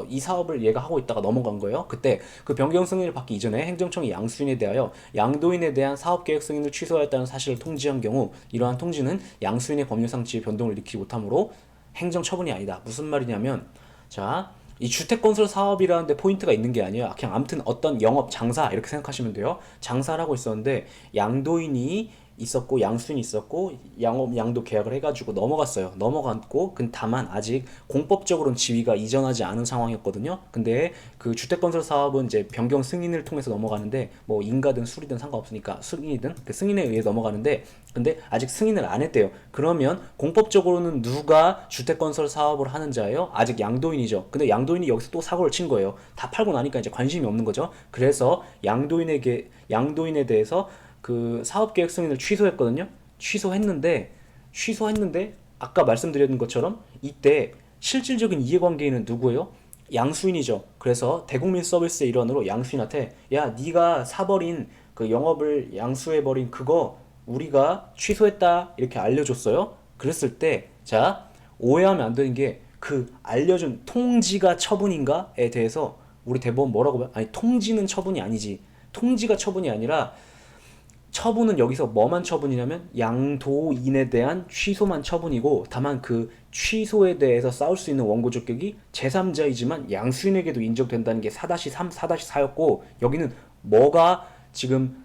이 사업을 얘가 하고 있다가 넘어간 거예요. 그때 그 변경 승인을 받기 이전에 행정청이 양수인에 대하여 양도인에 대한 사업계획 승인을 취소하였다는 사실을 통지한 경우, 이러한 통지는 양수인의 법률상 지위 변동을 일으키지 못하므로 행정처분이 아니다. 무슨 말이냐면, 자, 이 주택건설 사업이라는 데 포인트가 있는 게 아니에요. 그냥 아무튼 어떤 영업 장사 이렇게 생각하시면 돼요. 장사를 하고 있었는데 양도인이 있었고 양수인이 있었고 양업 양도 계약을 해가지고 넘어갔어요. 넘어갔고 다만 아직 공법적으로는 지위가 이전하지 않은 상황이었거든요. 근데 그 주택건설 사업은 이제 변경 승인을 통해서 넘어가는데, 뭐 인가든 수리든 상관없으니까 승인이든 그 승인에 의해 넘어가는데, 근데 아직 승인을 안 했대요. 그러면 공법적으로는 누가 주택건설 사업을 하는 자예요? 아직 양도인이죠. 근데 양도인이 여기서 또 사고를 친 거예요. 다 팔고 나니까 이제 관심이 없는 거죠. 그래서 양도인에 대해서 그 사업계획 승인을 취소했는데 아까 말씀드렸던 것처럼 이때 실질적인 이해관계인은 누구예요? 양수인이죠. 그래서 대국민 서비스의 일환으로 양수인한테, 야 네가 사버린 그 영업을 양수해버린 그거 우리가 취소했다 이렇게 알려줬어요. 그랬을 때, 자 오해하면 안 되는 게, 그 알려준 통지가 처분인가에 대해서 우리 대법원 뭐라고 봐요? 아니 통지는 처분이 아니지. 통지가 처분이 아니라 처분은 여기서 뭐만 처분이냐면 양도인에 대한 취소만 처분이고, 다만 그 취소에 대해서 싸울 수 있는 원고 적격이 제3자이지만 양수인에게도 인정된다는 게 4-3, 4-4였고, 여기는 뭐가 지금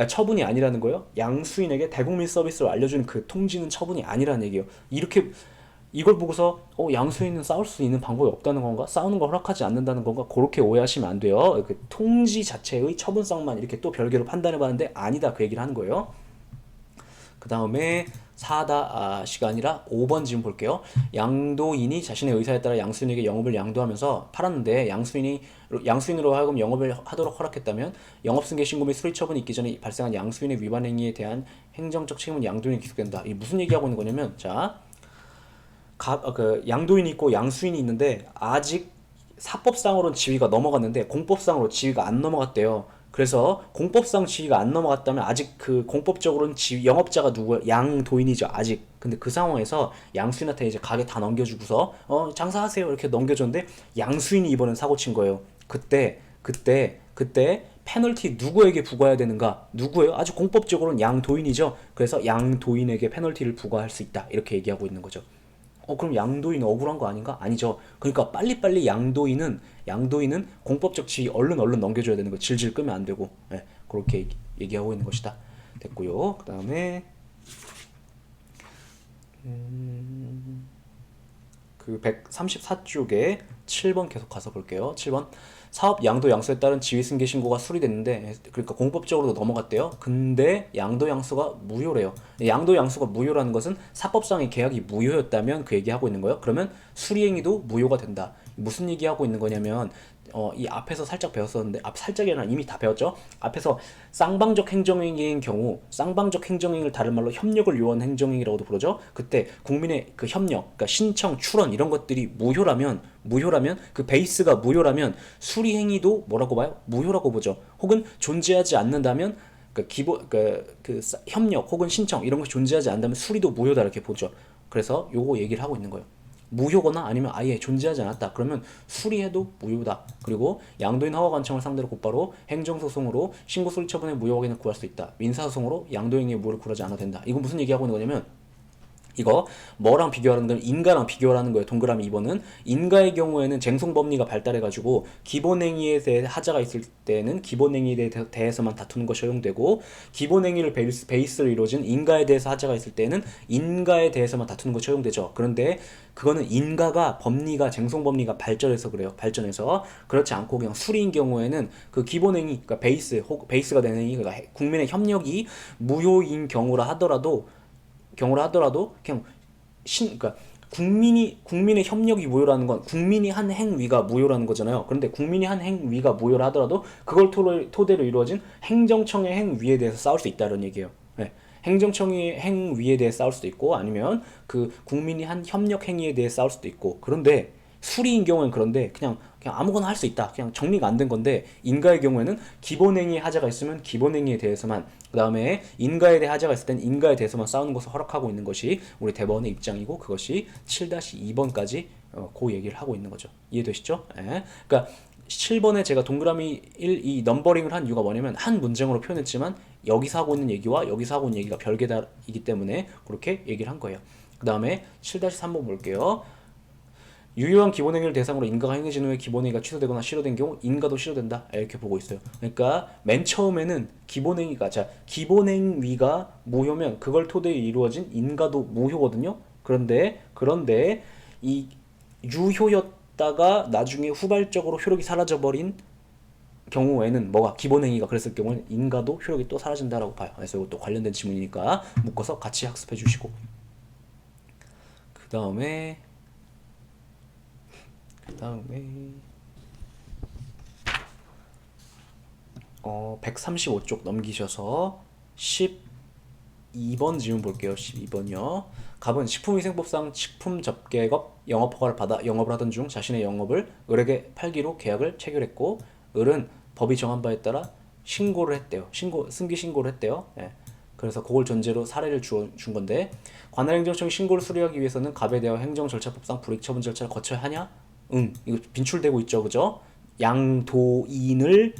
처분이 아니라는 거예요. 양수인에게 대국민 서비스를 알려주는 그 통지는 처분이 아니라는 얘기예요. 이렇게 이걸 보고서 양수인은 싸울 수 있는 방법이 없다는 건가? 싸우는 걸 허락하지 않는다는 건가? 그렇게 오해하시면 안 돼요. 그 통지 자체의 처분성만 이렇게 또 별개로 판단해봤는데 아니다 그 얘기를 하는 거예요. 그 다음에 4-시가 아니라 5번 지금 볼게요. 양도인이 자신의 의사에 따라 양수인에게 영업을 양도하면서 팔았는데 양수인으로 하여금 영업을 하도록 허락했다면 영업승계 신고 및 수리 처분이 있기 전에 발생한 양수인의 위반 행위에 대한 행정적 책임은 양도인이 기속된다. 이 무슨 얘기하고 있는 거냐면, 자 그 양도인이 있고 양수인이 있는데 아직 사법상으로는 지위가 넘어갔는데 공법상으로 지위가 안 넘어갔대요. 그래서 공법상 지위가 안 넘어갔다면 아직 그 공법적으로는 영업자가 누구야? 양도인이죠 아직. 근데 그 상황에서 양수인한테 이제 가게 다 넘겨주고서 장사하세요 이렇게 넘겨줬는데 양수인이 이번엔 사고 친 거예요. 그때 페널티 누구에게 부과해야 되는가? 누구예요? 아직 공법적으로는 양도인이죠. 그래서 양도인에게 페널티를 부과할 수 있다 이렇게 얘기하고 있는 거죠. 그럼 양도인 억울한 거 아닌가? 아니죠. 그러니까 빨리빨리 양도인은 공법적 지위 얼른 넘겨줘야 되는 거, 질질 끄면 안 되고, 그렇게 얘기하고 있는 것이다. 됐고요. 그 다음에 그 134쪽에 7번 계속 가서 볼게요. 7번. 사업 양도 양수에 따른 지위 승계 신고가 수리됐는데 그러니까 공법적으로도 넘어갔대요. 근데 양도 양수가 무효래요. 양도 양수가 무효라는 것은 사법상의 계약이 무효였다면 그 얘기하고 있는 거예요. 그러면 수리행위도 무효가 된다. 무슨 얘기하고 있는 거냐면 이 앞에서 살짝 배웠었는데 살짝이 아니라 이미 다 배웠죠. 앞에서 쌍방적 행정행위인 경우 쌍방적 행정행위를 다른 말로 협력을 요하는 행정행위라고도 부르죠. 그때 국민의 그 협력, 그러니까 신청, 출원 이런 것들이 무효라면 그 베이스가 무효라면 수리행위도 뭐라고 봐요? 무효라고 보죠. 혹은 존재하지 않는다면 협력 혹은 신청 이런 것이 존재하지 않는다면 수리도 무효다 이렇게 보죠. 그래서 요거 얘기를 하고 있는 거예요. 무효거나 아니면 아예 존재하지 않았다. 그러면 수리해도 무효다. 그리고 양도인 허가관청을 상대로 곧바로 행정소송으로 신고 수리 처분의 무효 확인을 구할 수 있다. 민사소송으로 양도인의 무효를 구하지 않아도 된다. 이건 무슨 얘기하고 있는 거냐면 이거 뭐랑 비교하는 거냐면 인가랑 비교하는 거예요. 동그라미 2번은 인가의 경우에는 쟁송법리가 발달해가지고 기본행위에 대해 하자가 있을 때는 기본행위에 대해서만 다투는 것이 허용되고 기본행위를 베이스로 이루어진 인가에 대해서 하자가 있을 때는 인가에 대해서만 다투는 것이 허용되죠. 그런데 그거는 인가가 법리가 쟁송법리가 발전해서 그래요. 발전해서 그렇지 않고 그냥 수리인 경우에는 그 기본행위 그러니까 베이스가 되는 행위 그러니까 국민의 협력이 무효인 경우라 하더라도 그냥 그러니까 국민의 협력이 무효라는 건 국민이 한 행위가 무효라는 거잖아요. 그런데 국민이 한 행위가 무효라 하더라도 그걸 토대로 이루어진 행정청의 행위에 대해서 싸울 수 있다는 얘기예요. 네. 행정청의 행위에 대해 싸울 수도 있고 아니면 그 국민이 한 협력 행위에 대해 싸울 수도 있고 그런데 수리인 경우는 그런데 그냥 아무거나 할 수 있다. 그냥 정리가 안 된 건데 인가의 경우에는 기본행위에 하자가 있으면 기본행위에 대해서만 그 다음에 인가에 대해 하자가 있을 땐 인가에 대해서만 싸우는 것을 허락하고 있는 것이 우리 대법원의 입장이고 그것이 7-2번까지 그 얘기를 하고 있는 거죠. 이해되시죠? 예. 그러니까 7번에 제가 동그라미 1, 이 넘버링을 한 이유가 뭐냐면 한 문장으로 표현했지만 여기서 하고 있는 얘기와 여기서 하고 있는 얘기가 별개이기 때문에 그렇게 얘기를 한 거예요. 그 다음에 7-3번 볼게요. 유효한 기본행위를 대상으로 인가가 행해진 후에 기본행위가 취소되거나 실효된 경우 인가도 실효된다 이렇게 보고 있어요. 그러니까 맨 처음에는 기본행위가 무효면 그걸 토대로 이루어진 인가도 무효거든요. 그런데 이 유효였다가 나중에 후발적으로 효력이 사라져버린 경우에는 뭐가 기본행위가 그랬을 경우는 인가도 효력이 또 사라진다라고 봐요. 그래서 이것도 관련된 지문이니까 묶어서 같이 학습해 주시고 그 다음에 135쪽 넘기셔서 12번 지문 볼게요. 12번이요. 갑은 식품위생법상 식품접객업 영업허가를 받아 영업을 하던 중 자신의 영업을 을에게 팔기로 계약을 체결했고 을은 법이 정한 바에 따라 신고를 했대요. 승기 신고를 했대요. 예. 그래서 그걸 전제로 사례를 준 건데 관할행정청이 신고를 수리하기 위해서는 갑에 대하여 행정절차법상 불이익처분 절차를 거쳐야 하냐? 이거 빈출되고 있죠, 그죠? 양도인을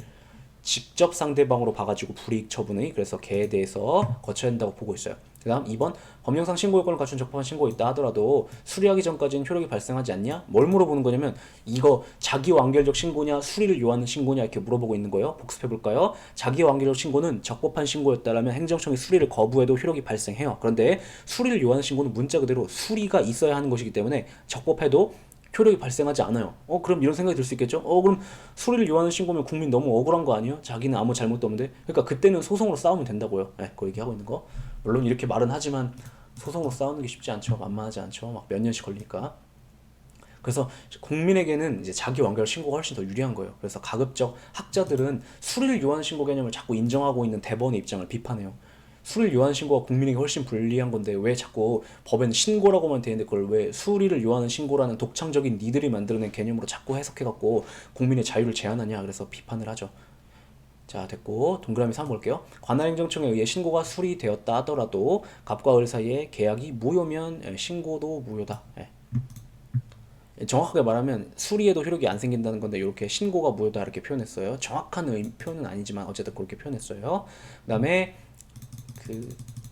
직접 상대방으로 봐가지고 불이익처분의 그래서 걔에 대해서 거쳐야 한다고 보고 있어요. 그 다음 2번 법령상 신고 요건을 갖춘 적법한 신고가 있다 하더라도 수리하기 전까지는 효력이 발생하지 않냐? 뭘 물어보는 거냐면 이거 자기완결적 신고냐 수리를 요하는 신고냐 이렇게 물어보고 있는 거예요. 복습해볼까요? 자기완결적 신고는 적법한 신고였다라면 행정청이 수리를 거부해도 효력이 발생해요. 그런데 수리를 요하는 신고는 문자 그대로 수리가 있어야 하는 것이기 때문에 적법해도 효력이 발생하지 않아요. 그럼 이런 생각이 들 수 있겠죠? 그럼 수리를 요하는 신고면 국민 너무 억울한 거 아니에요? 자기는 아무 잘못도 없는데. 그러니까 그때는 소송으로 싸우면 된다고요. 네, 그 얘기하고 있는 거. 물론 이렇게 말은 하지만 소송으로 싸우는 게 쉽지 않죠. 만만하지 않죠. 막 몇 년씩 걸리니까. 그래서 국민에게는 이제 자기 완결 신고가 훨씬 더 유리한 거예요. 그래서 가급적 학자들은 수리를 요하는 신고 개념을 자꾸 인정하고 있는 대법원의 입장을 비판해요. 수리를 요하는 신고가 국민에게 훨씬 불리한 건데 왜 자꾸 법에는 신고라고만 돼 있는데 그걸 왜 수리를 요하는 신고라는 독창적인 니들이 만들어낸 개념으로 자꾸 해석해갖고 국민의 자유를 제한하냐 그래서 비판을 하죠. 자 됐고 동그라미 3 볼게요. 관할행정청에 의해 신고가 수리되었다 하더라도 갑과 을 사이에 계약이 무효면 신고도 무효다. 정확하게 말하면 수리에도 효력이 안 생긴다는 건데 이렇게 신고가 무효다 이렇게 표현했어요. 정확한 표현은 아니지만 어쨌든 그렇게 표현했어요. 그 다음에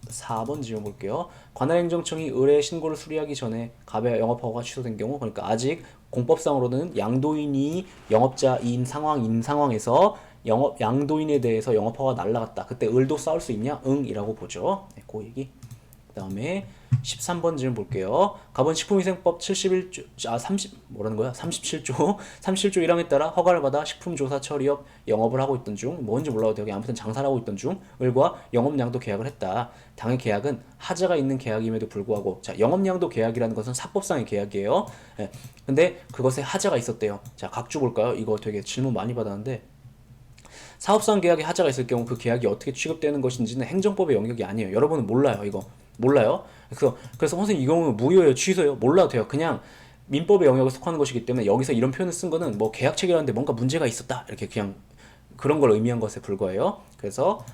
4번 지워 볼게요. 관할행정청이 을의 신고를 수리하기 전에 갑의 영업허가가 취소된 경우 그러니까 아직 공법상으로는 양도인이 영업자인 상황에서 양도인에 대해서 영업허가가 날라갔다. 그때 을도 싸울 수 있냐? 응 이라고 보죠. 네, 그 얘기. 그 그다음에 13번 질문 볼게요. 갑은 식품위생법 71조 37조 37조 1항에 따라 허가를 받아 식품조사 처리업 영업을 하고 있던 중 뭔지 몰라도 되고 아무튼 장사를 하고 있던 중 을과 영업양도 계약을 했다. 당의 계약은 하자가 있는 계약임에도 불구하고 자 영업양도 계약이라는 것은 사법상의 계약이에요. 예. 근데 그것에 하자가 있었대요. 자 각주 볼까요? 이거 되게 질문 많이 받았는데 사업상 계약에 하자가 있을 경우 그 계약이 어떻게 취급되는 것인지는 행정법의 영역이 아니에요. 여러분은 몰라요. 이거 몰라요. 그래서 선생님 이 경우는 무효예요, 취소예요? 몰라도 돼요. 그냥 민법의 영역에 속하는 것이기 때문에 여기서 이런 표현을 쓴 거는 뭐 계약 체결하는데 뭔가 문제가 있었다 이렇게 그냥 그런 걸 의미한 것에 불과해요. 그래서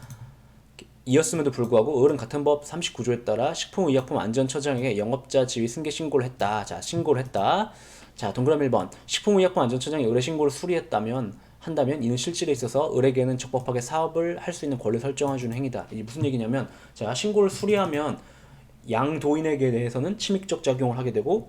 이었음에도 불구하고 을은 같은 법 39조에 따라 식품의약품안전처장에게 영업자 지위 승계 신고를 했다. 자, 신고를 했다. 자, 동그라미 1번. 식품의약품안전처장이 을의 신고를 한다면 이는 실질에 있어서 을에게는 적법하게 사업을 할 수 있는 권리를 설정해주는 행위다. 이게 무슨 얘기냐면 자, 신고를 수리하면 양도인에게 대해서는 침익적 작용을 하게 되고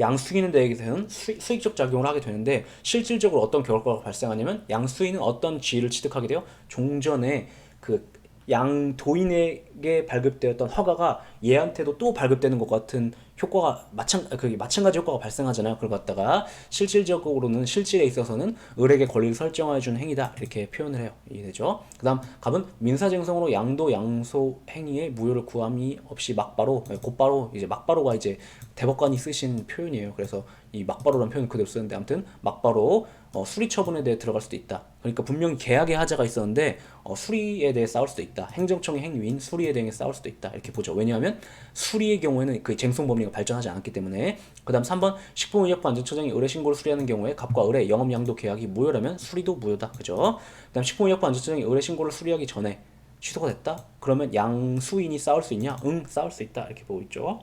양수인에 대해서는 수익적 작용을 하게 되는데 실질적으로 어떤 결과가 발생하냐면 양수인은 어떤 지위를 취득하게 돼요? 종전에 그 양도인에게 발급되었던 허가가 얘한테도 또 발급되는 것 같은 효과가 마찬가지 효과가 발생하잖아요. 그걸 갖다가 실질적으로는 실질에 있어서는 을에게 권리를 설정해 주는 행위다 이렇게 표현을 해요. 이해되죠? 그다음 갑은 민사쟁성으로 양도 양소 행위에 무효를 구함이 없이 곧바로 이제 막바로가 이제 대법관이 쓰신 표현이에요. 그래서 이 막바로라는 표현 그대로 쓰는데 아무튼 막바로 수리 처분에 대해 들어갈 수도 있다. 그러니까 분명히 계약의 하자가 있었는데 수리에 대해 싸울 수도 있다. 행정청의 행위인 수리에 대해 싸울 수도 있다. 이렇게 보죠. 왜냐하면 수리의 경우에는 그 쟁송법리가 발전하지 않았기 때문에. 그 다음 3번 식품의약품안전처장이 의뢰 신고를 수리하는 경우에 갑과 의뢰 영업양도 계약이 무효라면 수리도 무효다. 그죠? 그 다음 식품의약품안전처장이 의뢰 신고를 수리하기 전에 취소가 됐다? 그러면 양수인이 싸울 수 있냐? 응, 싸울 수 있다. 이렇게 보고 있죠.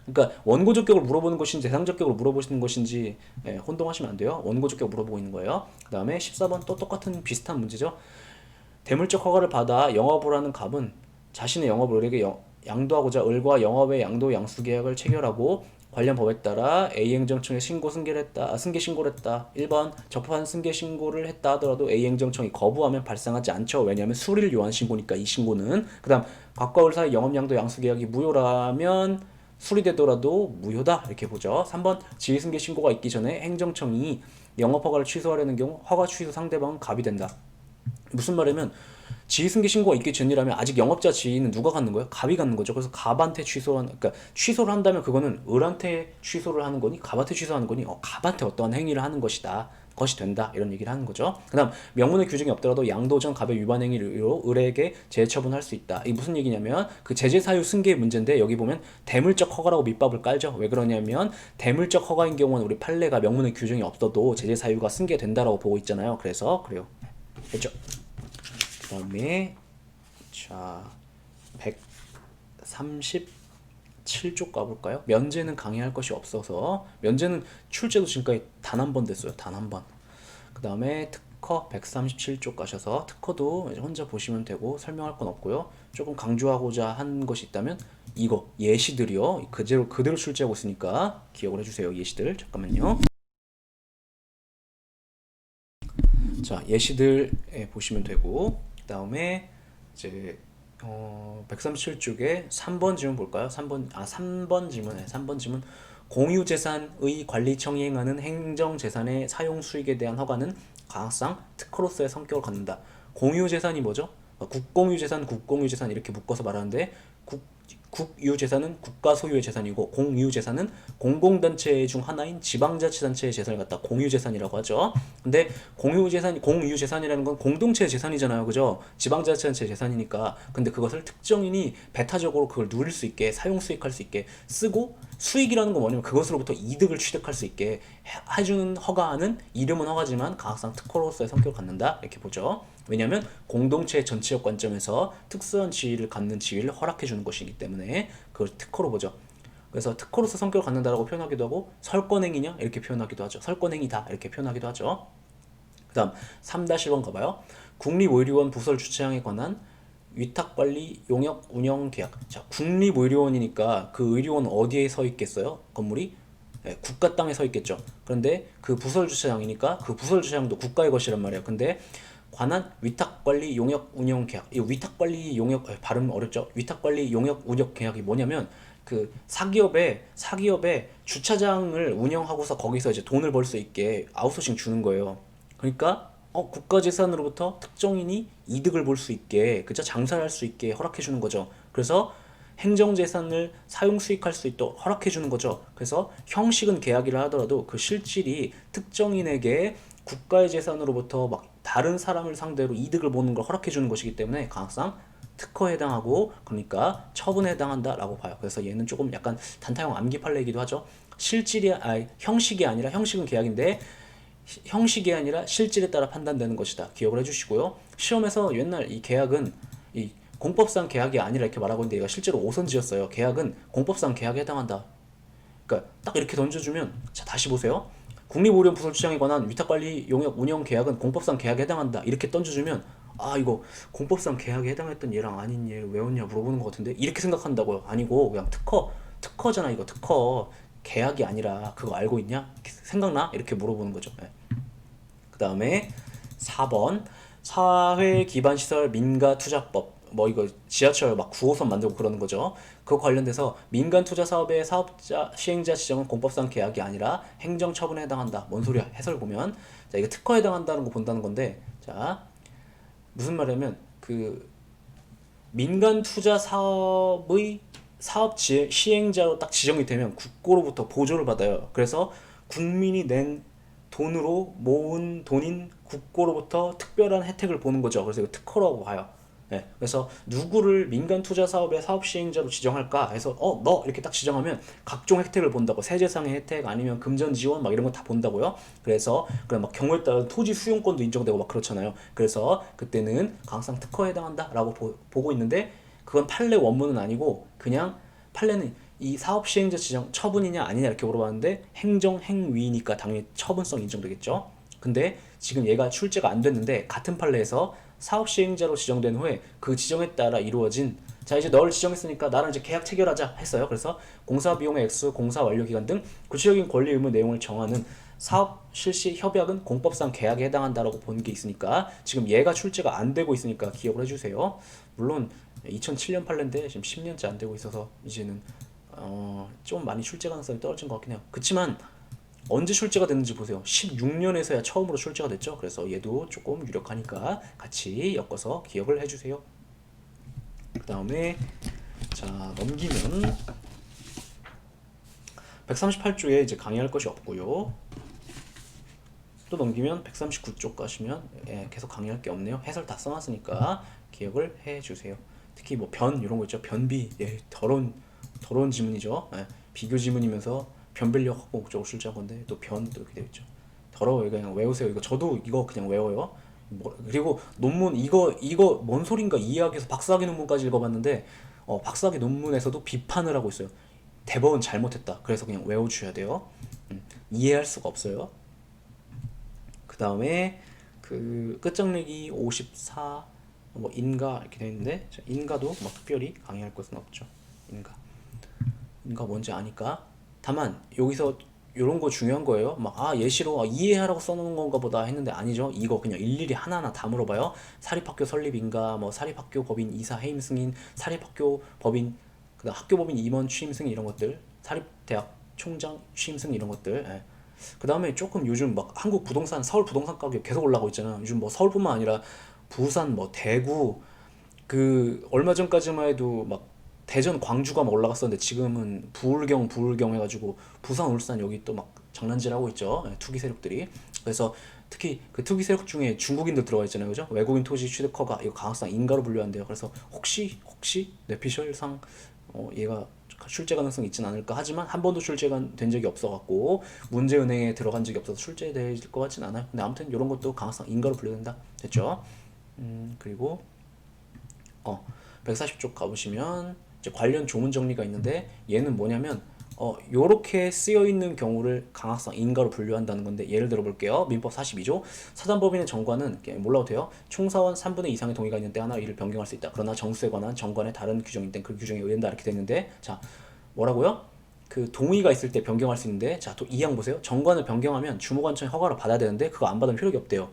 그러니까 원고적격을 물어보는 것인지 대상적격을 물어보시는 것인지 혼동하시면 안 돼요. 원고적격 물어보고 있는 거예요. 그 다음에 14번 또 똑같은 비슷한 문제죠. 대물적 허가를 받아 영업을 하는 갑은 자신의 영업을 을에게 양도하고자 을과 영업의 양도 양수 계약을 체결하고 관련 법에 따라 A 행정청에 승계 신고를 했다. 1번 적법한 승계 신고를 했다 하더라도 A 행정청이 거부하면 발생하지 않죠. 왜냐하면 수리를 요한 신고니까 이 신고는. 그다음 갑과 을 사이 영업 양도 양수 계약이 무효라면 수리되더라도 무효다 이렇게 보죠. 3번 지위승계 신고가 있기 전에 행정청이 영업허가를 취소하려는 경우 허가 취소 상대방은 갑이 된다. 무슨 말이냐면 지위승계 신고가 있기 전이라면 아직 영업자 지위는 누가 갖는 거예요? 갑이 갖는 거죠. 그래서 갑한테 그러니까 취소를 한다면 그거는 을한테 취소를 하는 거니 갑한테 취소하는 거니 갑한테 어떠한 행위를 하는 것이 된다 이런 얘기를 하는 거죠. 그다음 명문의 규정이 없더라도 양도전 갑의 위반 행위로 을에게 제처분할 수 있다. 이게 무슨 얘기냐면 그 제재 사유 승계의 문제인데 여기 보면 대물적 허가라고 밑밥을 깔죠. 왜 그러냐면 대물적 허가인 경우는 우리 판례가 명문의 규정이 없어도 제재 사유가 승계된다라고 보고 있잖아요. 그래서 그래요. 됐죠? 그다음에 자 137쪽 가볼까요? 면제는 강의할 것이 없어서 면제는 출제도 지금까지 단 한 번 됐어요. 단 한 번. 그 다음에 특허 137쪽 가셔서 특허도 혼자 보시면 되고 설명할 건 없고요. 조금 강조하고자 한 것이 있다면 이거 예시들이요. 그대로 출제하고 있으니까 기억을 해주세요. 예시들 잠깐만요. 자 예시들 보시면 되고 그 다음에 이제 137쪽에 3번 질문 볼까요? 3번 질문에 3번 질문 공유재산의 관리청이 행하는 행정재산의 사용수익에 대한 허가는 가항상 특허로서의 성격을 갖는다. 공유재산이 뭐죠? 국공유재산 이렇게 묶어서 말하는데 국유재산은 국가 소유의 재산이고 공유재산은 공공단체 중 하나인 지방자치단체의 재산을 갖다 공유재산이라고 하죠. 근데 공유재산이라는 건 공동체의 재산이잖아요. 그죠? 지방자치단체의 재산이니까. 근데 그것을 특정인이 배타적으로 그걸 누릴 수 있게 사용수익할 수 있게 쓰고 수익이라는 건 뭐냐면 그것으로부터 이득을 취득할 수 있게 해주는 허가는 이름은 허가지만 가항상 특허로서의 성격을 갖는다. 이렇게 보죠. 왜냐하면 공동체 전체적 관점에서 특수한 지위를 갖는 지위를 허락해 주는 것이기 때문에 그걸 특허로 보죠. 그래서 특허로서 성격을 갖는다라고 표현하기도 하고 설권행위냐 이렇게 표현하기도 하죠. 설권행위다 이렇게 표현하기도 하죠. 그 다음 3-1번 가봐요. 국립의료원 부설 주차장에 관한 위탁관리 용역 운영 계약. 자, 국립의료원이니까 그 의료원 어디에 서 있겠어요? 건물이? 국가 땅에 서 있겠죠. 그런데 그 부설 주차장이니까 그 부설 주차장도 국가의 것이란 말이에요. 근데 관한 위탁관리 용역 운영 계약. 이 위탁관리 용역 발음 어렵죠? 위탁관리 용역 운영 계약이 뭐냐면 그 사기업에 주차장을 운영하고서 거기서 이제 돈을 벌 수 있게 아웃소싱 주는 거예요. 그러니까 국가재산으로부터 특정인이 이득을 볼 수 있게 그죠? 장사를 할 수 있게 허락해 주는 거죠. 그래서 행정재산을 사용 수익할 수 있도록 허락해 주는 거죠. 그래서 형식은 계약이라 하더라도 그 실질이 특정인에게 국가의 재산으로부터 막 다른 사람을 상대로 이득을 보는 걸 허락해 주는 것이기 때문에 강학상 특허에 해당하고 그러니까 처분에 해당한다라고 봐요. 그래서 얘는 조금 약간 단타형 암기 판례이기도 하죠. 형식이 아니라 형식은 계약인데 형식이 아니라 실질에 따라 판단되는 것이다. 기억을 해주시고요. 시험에서 옛날 이 계약은 이 공법상 계약이 아니라 이렇게 말하고 있는데 얘가 실제로 오선지였어요. 계약은 공법상 계약에 해당한다. 그러니까 딱 이렇게 던져주면 자 다시 보세요. 국립오리온 부설 주장에 관한 위탁관리 용역 운영 계약은 공법상 계약에 해당한다. 이렇게 던져주면 아 이거 공법상 계약에 해당했던 얘랑 아닌 얘 외웠냐 물어보는 것 같은데 이렇게 생각한다고요. 아니고 그냥 특허잖아 이거 특허 계약이 아니라 그거 알고 있냐? 생각나? 이렇게 물어보는 거죠. 네. 그 다음에 4번 사회기반시설 민가투자법 뭐 이거 지하철 막 9호선 만들고 그러는 거죠. 그거 관련돼서 민간투자사업의 사업자 시행자 지정은 공법상 계약이 아니라 행정처분에 해당한다. 뭔 소리야? 해설 보면 자 이거 특허에 해당한다는 거 본다는 건데 자 무슨 말이냐면 그 민간 투자 사업의 시행자로 딱 지정이 되면 국고로부터 보조를 받아요. 그래서 국민이 낸 돈으로 모은 돈인 국고로부터 특별한 혜택을 보는 거죠. 그래서 이거 특허라고 봐요. 네, 그래서 누구를 민간 투자 사업의 사업 시행자로 지정할까 해서 너 이렇게 딱 지정하면 각종 혜택을 본다고 세제상의 혜택 아니면 금전 지원 막 이런 거 다 본다고요. 그래서 그럼 막 경우에 따라 토지 수용권도 인정되고 막 그렇잖아요. 그래서 그때는 강상 특허에 해당한다라고 보고 있는데 그건 판례 원문은 아니고 그냥 판례는 이 사업 시행자 지정 처분이냐 아니냐 이렇게 물어봤는데 행정 행위니까 당연히 처분성 인정되겠죠. 근데 지금 얘가 출제가 안 됐는데 같은 판례에서 사업 시행자로 지정된 후에 그 지정에 따라 이루어진 자 이제 너를 지정했으니까 나랑 이제 계약 체결하자 했어요. 그래서 공사 비용의 액수, 공사 완료 기간 등 구체적인 권리 의무 내용을 정하는 사업 실시 협약은 공법상 계약에 해당한다라고 본 게 있으니까 지금 얘가 출제가 안 되고 있으니까 기억을 해주세요. 물론 2007년 판례인데 지금 10년째 안 되고 있어서 이제는 좀 많이 출제 가능성이 떨어진 것 같긴 해요. 그렇지만 언제 출제가 됐는지 보세요. 16년에서야 처음으로 출제가 됐죠. 그래서 얘도 조금 유력하니까 같이 엮어서 기억을 해주세요. 그 다음에 자 넘기면 138조에 이제 강의할 것이 없고요. 또 넘기면 139쪽 가시면 계속 강의할 게 없네요. 해설 다 써놨으니까 기억을 해주세요. 특히 뭐 변 이런 거 있죠. 변비 더러운 지문이죠. 비교 지문이면서 변별력 확보 목적으로 출제한 건데 또 변 또 이렇게 되어 있죠. 더러워요. 그냥 외우세요. 이거 저도 이거 그냥 외워요. 그리고 논문 이거 뭔 소린가 이해하기 위해서 박사학위 논문까지 읽어봤는데 박사학위 논문에서도 비판을 하고 있어요. 대법원 잘못했다. 그래서 그냥 외워주셔야 돼요. 이해할 수가 없어요. 그 다음에 그 끝장내기 54 뭐 인가 이렇게 되어 있는데 인가도 뭐 특별히 강의할 것은 없죠. 인가 뭔지 아니까. 다만 여기서 이런 거 중요한 거예요. 막 예시로 이해하라고 써놓은 건가 보다 했는데 아니죠. 이거 그냥 일일이 하나하나 다 물어봐요. 사립학교 설립인가, 뭐 사립학교 법인 이사 해임 승인, 사립학교 법인 그다음 학교법인 임원 취임 승인 이런 것들, 사립대학 총장 취임 승인 이런 것들. 그 다음에 조금 요즘 막 한국 부동산 서울 부동산 가격 계속 올라가고 있잖아. 요즘 뭐 서울뿐만 아니라 부산 뭐 대구 그 얼마 전까지만 해도 막 대전 광주가 막 올라갔었는데 지금은 부울경 해가지고 부산 울산 여기 또 막 장난질하고 있죠. 투기 세력들이. 그래서 특히 그 투기 세력 중에 중국인들 들어가 있잖아요. 그죠? 외국인 토지 취득허가 이거 강학상 인가로 분류한대요. 그래서 혹시 뇌피셜상 얘가 출제 가능성이 있진 않을까 하지만 한 번도 출제가 된 적이 없어갖고 문제은행에 들어간 적이 없어서 출제될 것 같진 않아요. 근데 아무튼 이런 것도 강학상 인가로 분류된다. 됐죠? 그리고 140쪽 가보시면 이제 관련 조문 정리가 있는데 얘는 뭐냐면 요렇게 쓰여 있는 경우를 강학상 인가로 분류한다는 건데 예를 들어 볼게요. 민법 42조 사단법인의 정관은 몰라도 돼요. 총사원 3분의 2 이상의 동의가 있는 때 하나 이를 변경할 수 있다. 그러나 정수에 관한 정관의 다른 규정일 땐 그 규정에 의한다 이렇게 되는데 자 뭐라고요? 그 동의가 있을 때 변경할 수 있는데 자 또 2항 보세요. 정관을 변경하면 주무관청의 허가를 받아야 되는데 그거 안 받으면 효력이 없대요.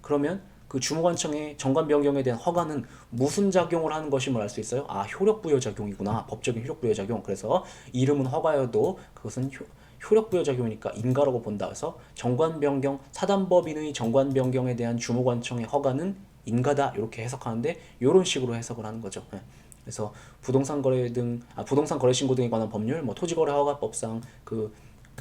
그러면 그 주무관청의 정관 변경에 대한 허가는 무슨 작용을 하는 것임을 알 수 있어요? 아, 효력부여작용이구나. 법적인 효력부여작용. 그래서 이름은 허가여도 그것은 효력부여작용이니까 인가라고 본다. 그래서 정관 변경, 사단법인의 정관 변경에 대한 주무관청의 허가는 인가다. 이렇게 해석하는데 이런 식으로 해석을 하는 거죠. 예. 그래서 부동산 거래 등, 부동산 거래 신고 등에 관한 법률, 뭐 토지거래 허가법상 그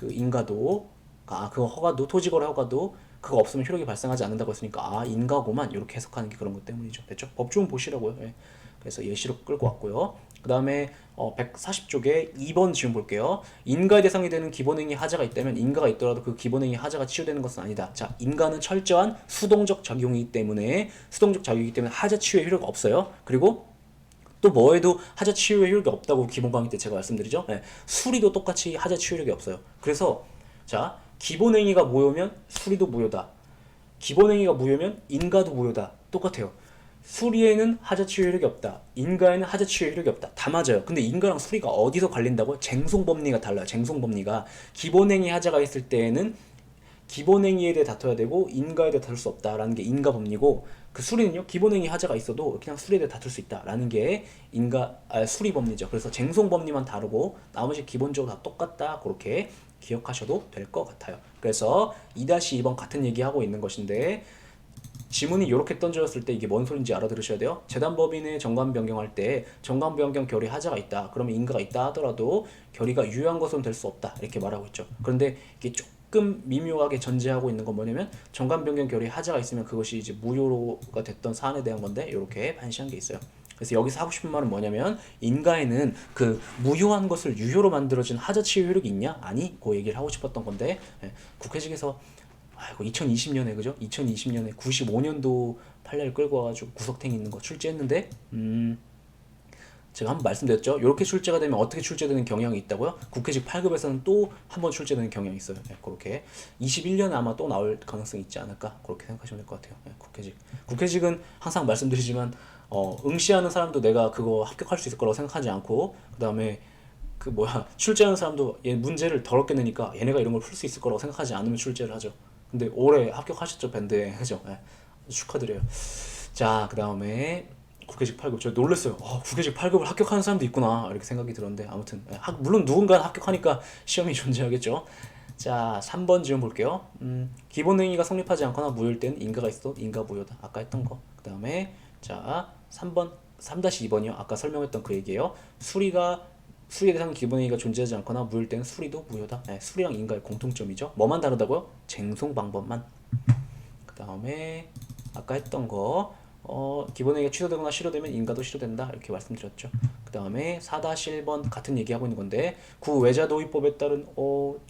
인가도, 그 허가도, 토지거래 허가도 그거 없으면 효력이 발생하지 않는다고 했으니까 인가고만 이렇게 해석하는 게 그런 것 때문이죠. 됐죠? 법 좀 보시라고요. 예. 그래서 예시로 끌고 왔고요. 그 다음에 140쪽에 2번 질문 볼게요. 인가의 대상이 되는 기본행위 하자가 있다면 인가가 있더라도 그 기본행위 하자가 치유되는 것은 아니다. 자, 인가는 철저한 수동적 작용이기 때문에 하자 치유의 효력이 없어요. 그리고 또 뭐에도 하자 치유의 효력이 없다고 기본 강의 때 제가 말씀드리죠. 네. 수리도 똑같이 하자 치유력이 없어요. 그래서 자, 기본행위가 무효면 수리도 무효다. 기본행위가 무효면 인가도 무효다. 똑같아요. 수리에는 하자 치유력이 없다. 인가에는 하자 치유력이 없다. 다 맞아요. 근데 인가랑 수리가 어디서 갈린다고요? 쟁송법리가 달라요. 쟁송법리가 기본행위 하자가 있을 때에는 기본행위에 대해 다퉈야 되고 인가에 대해 다툴 수 없다라는 게 인가법리고, 그 수리는요, 기본행위 하자가 있어도 그냥 수리에 대해 다툴 수 있다라는 게 수리법리죠. 그래서 쟁송법리만 다르고 나머지 기본적으로 다 똑같다. 그렇게 기억하셔도 될 것 같아요. 그래서 2-2번 같은 얘기하고 있는 것인데, 지문이 이렇게 던져졌을 때 이게 뭔 소린지 알아들으셔야 돼요. 재단법인의 정관 변경할 때 정관 변경 결의 하자가 있다. 그러면 인가가 있다 하더라도 결의가 유효한 것은 될 수 없다. 이렇게 말하고 있죠. 그런데 이게 조금 미묘하게 전제하고 있는 건 뭐냐면 정관 변경 결의 하자가 있으면 그것이 이제 무효가 됐던 사안에 대한 건데 이렇게 반시한 게 있어요. 그래서 여기서 하고 싶은 말은 뭐냐면 인가에는 그 무효한 것을 유효로 만들어진 하자 치유 효력이 있냐? 아니, 그 얘기를 하고 싶었던 건데 국회직에서 2020년에 그죠? 2020년에 95년도 판례를 끌고 와가지고 구석탱이 있는 거 출제했는데 제가 한번 말씀드렸죠. 이렇게 출제가 되면 어떻게 출제되는 경향이 있다고요? 국회직 8급에서는 또 한 번 출제되는 경향이 있어요. 네, 그렇게 21년에 아마 또 나올 가능성이 있지 않을까? 그렇게 생각하시면 될 것 같아요. 네, 국회직은 항상 말씀드리지만 응시하는 사람도 내가 그거 합격할 수 있을 거라고 생각하지 않고, 그 다음에 출제하는 사람도 얘 문제를 더럽게 내니까 얘네가 이런 걸 풀 수 있을 거라고 생각하지 않으면 출제를 하죠. 근데 올해 합격하셨죠, 밴드에. 그죠? 네. 축하드려요. 자, 그 다음에 국회직 8급. 저 놀랐어요. 국회직 8급을 합격하는 사람도 있구나. 이렇게 생각이 들었는데, 아무튼. 물론 누군가는 합격하니까 시험이 존재하겠죠. 자, 3번 질문 볼게요. 기본행위가 성립하지 않거나 무효일 때는 인가가 있어도 인가 무효다. 아까 했던 거. 그 다음에, 자, 3번, 3-2번이요. 아까 설명했던 그 얘기예요. 수리에 대상 기본행위가 존재하지 않거나 무효일 때는 수리도 무효다. 네, 수리랑 인가의 공통점이죠. 뭐만 다르다고요? 쟁송 방법만. 그 다음에 아까 했던 거 기본행위가 취소되거나 실효되면 인가도 실효된다. 이렇게 말씀드렸죠. 그 다음에 4-1번 같은 얘기하고 있는 건데, 구외자 도입법에 따른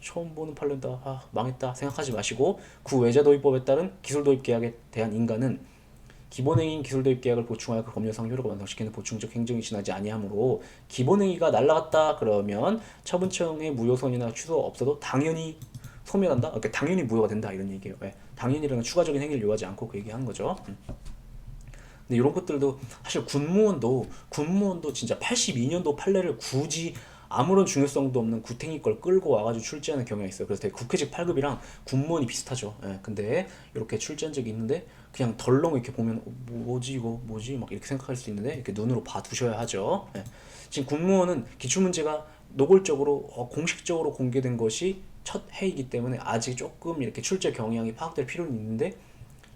처음 보는 판례다. 망했다 생각하지 마시고, 구외자 도입법에 따른 기술 도입 계약에 대한 인가는 기본행위인 기술도입 계약을 보충하여 그 법률상 효력을 완성시키는 보충적 행정이 지나지 아니하므로, 기본행위가 날라갔다 그러면 처분청의 무효선이나 취소 없어도 당연히 소멸한다. 그러니까 당연히 무효가 된다 이런 얘기예요. 네. 당연히라는 추가적인 행위를 요하지 않고 그 얘기하는 거죠. 근데 이런 것들도 사실 군무원도 진짜 82년도 판례를 굳이 아무런 중요성도 없는 구탱이 걸 끌고 와가지고 출제하는 경향이 있어요. 그래서 되게 국회직 8급이랑 군무원이 비슷하죠. 예, 근데 이렇게 출제한 적이 있는데 그냥 덜렁 이렇게 보면 뭐지 이거 뭐지 막 이렇게 생각할 수 있는데 이렇게 눈으로 봐두셔야 하죠. 예. 지금 군무원은 기출문제가 노골적으로 공식적으로 공개된 것이 첫 해이기 때문에 아직 조금 이렇게 출제 경향이 파악될 필요는 있는데,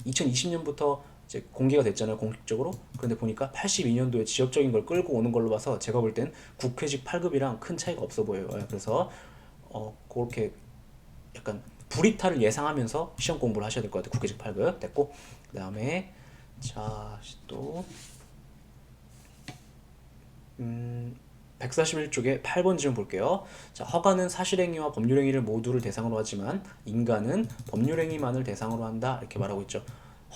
2020년부터 이제 공개가 됐잖아요, 공식적으로. 그런데 보니까 82년도에 지역적인 걸 끌고 오는 걸로 봐서 제가 볼 땐 국회직 8급이랑 큰 차이가 없어 보여요. 그래서 그렇게 약간 불이탈을 예상하면서 시험 공부를 하셔야 될 것 같아요. 국회직 8급 됐고, 그 다음에 자 또 141쪽에 8번 질문 볼게요. 자, 허가는 사실행위와 법률행위를 모두를 대상으로 하지만 인가는 법률행위만을 대상으로 한다. 이렇게 말하고 있죠.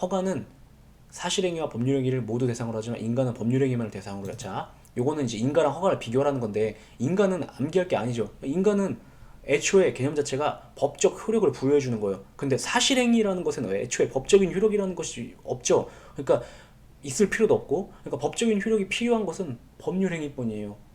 허가는 사실행위와 법률행위를 모두 대상으로 하지만 인가는 법률행위만을 대상으로 해요. 자, 요거는 이제 인가랑 허가를 비교하는 건데, 인가는 암기할 게 아니죠. 인가는 애초에 개념 자체가 법적 효력을 부여해 주는 거예요. 근데 사실행위라는 것은 애초에 법적인 효력이라는 것이 없죠. 그러니까 있을 필요도 없고, 그러니까 법적인 효력이 필요한 것은 법률행위뿐이에요.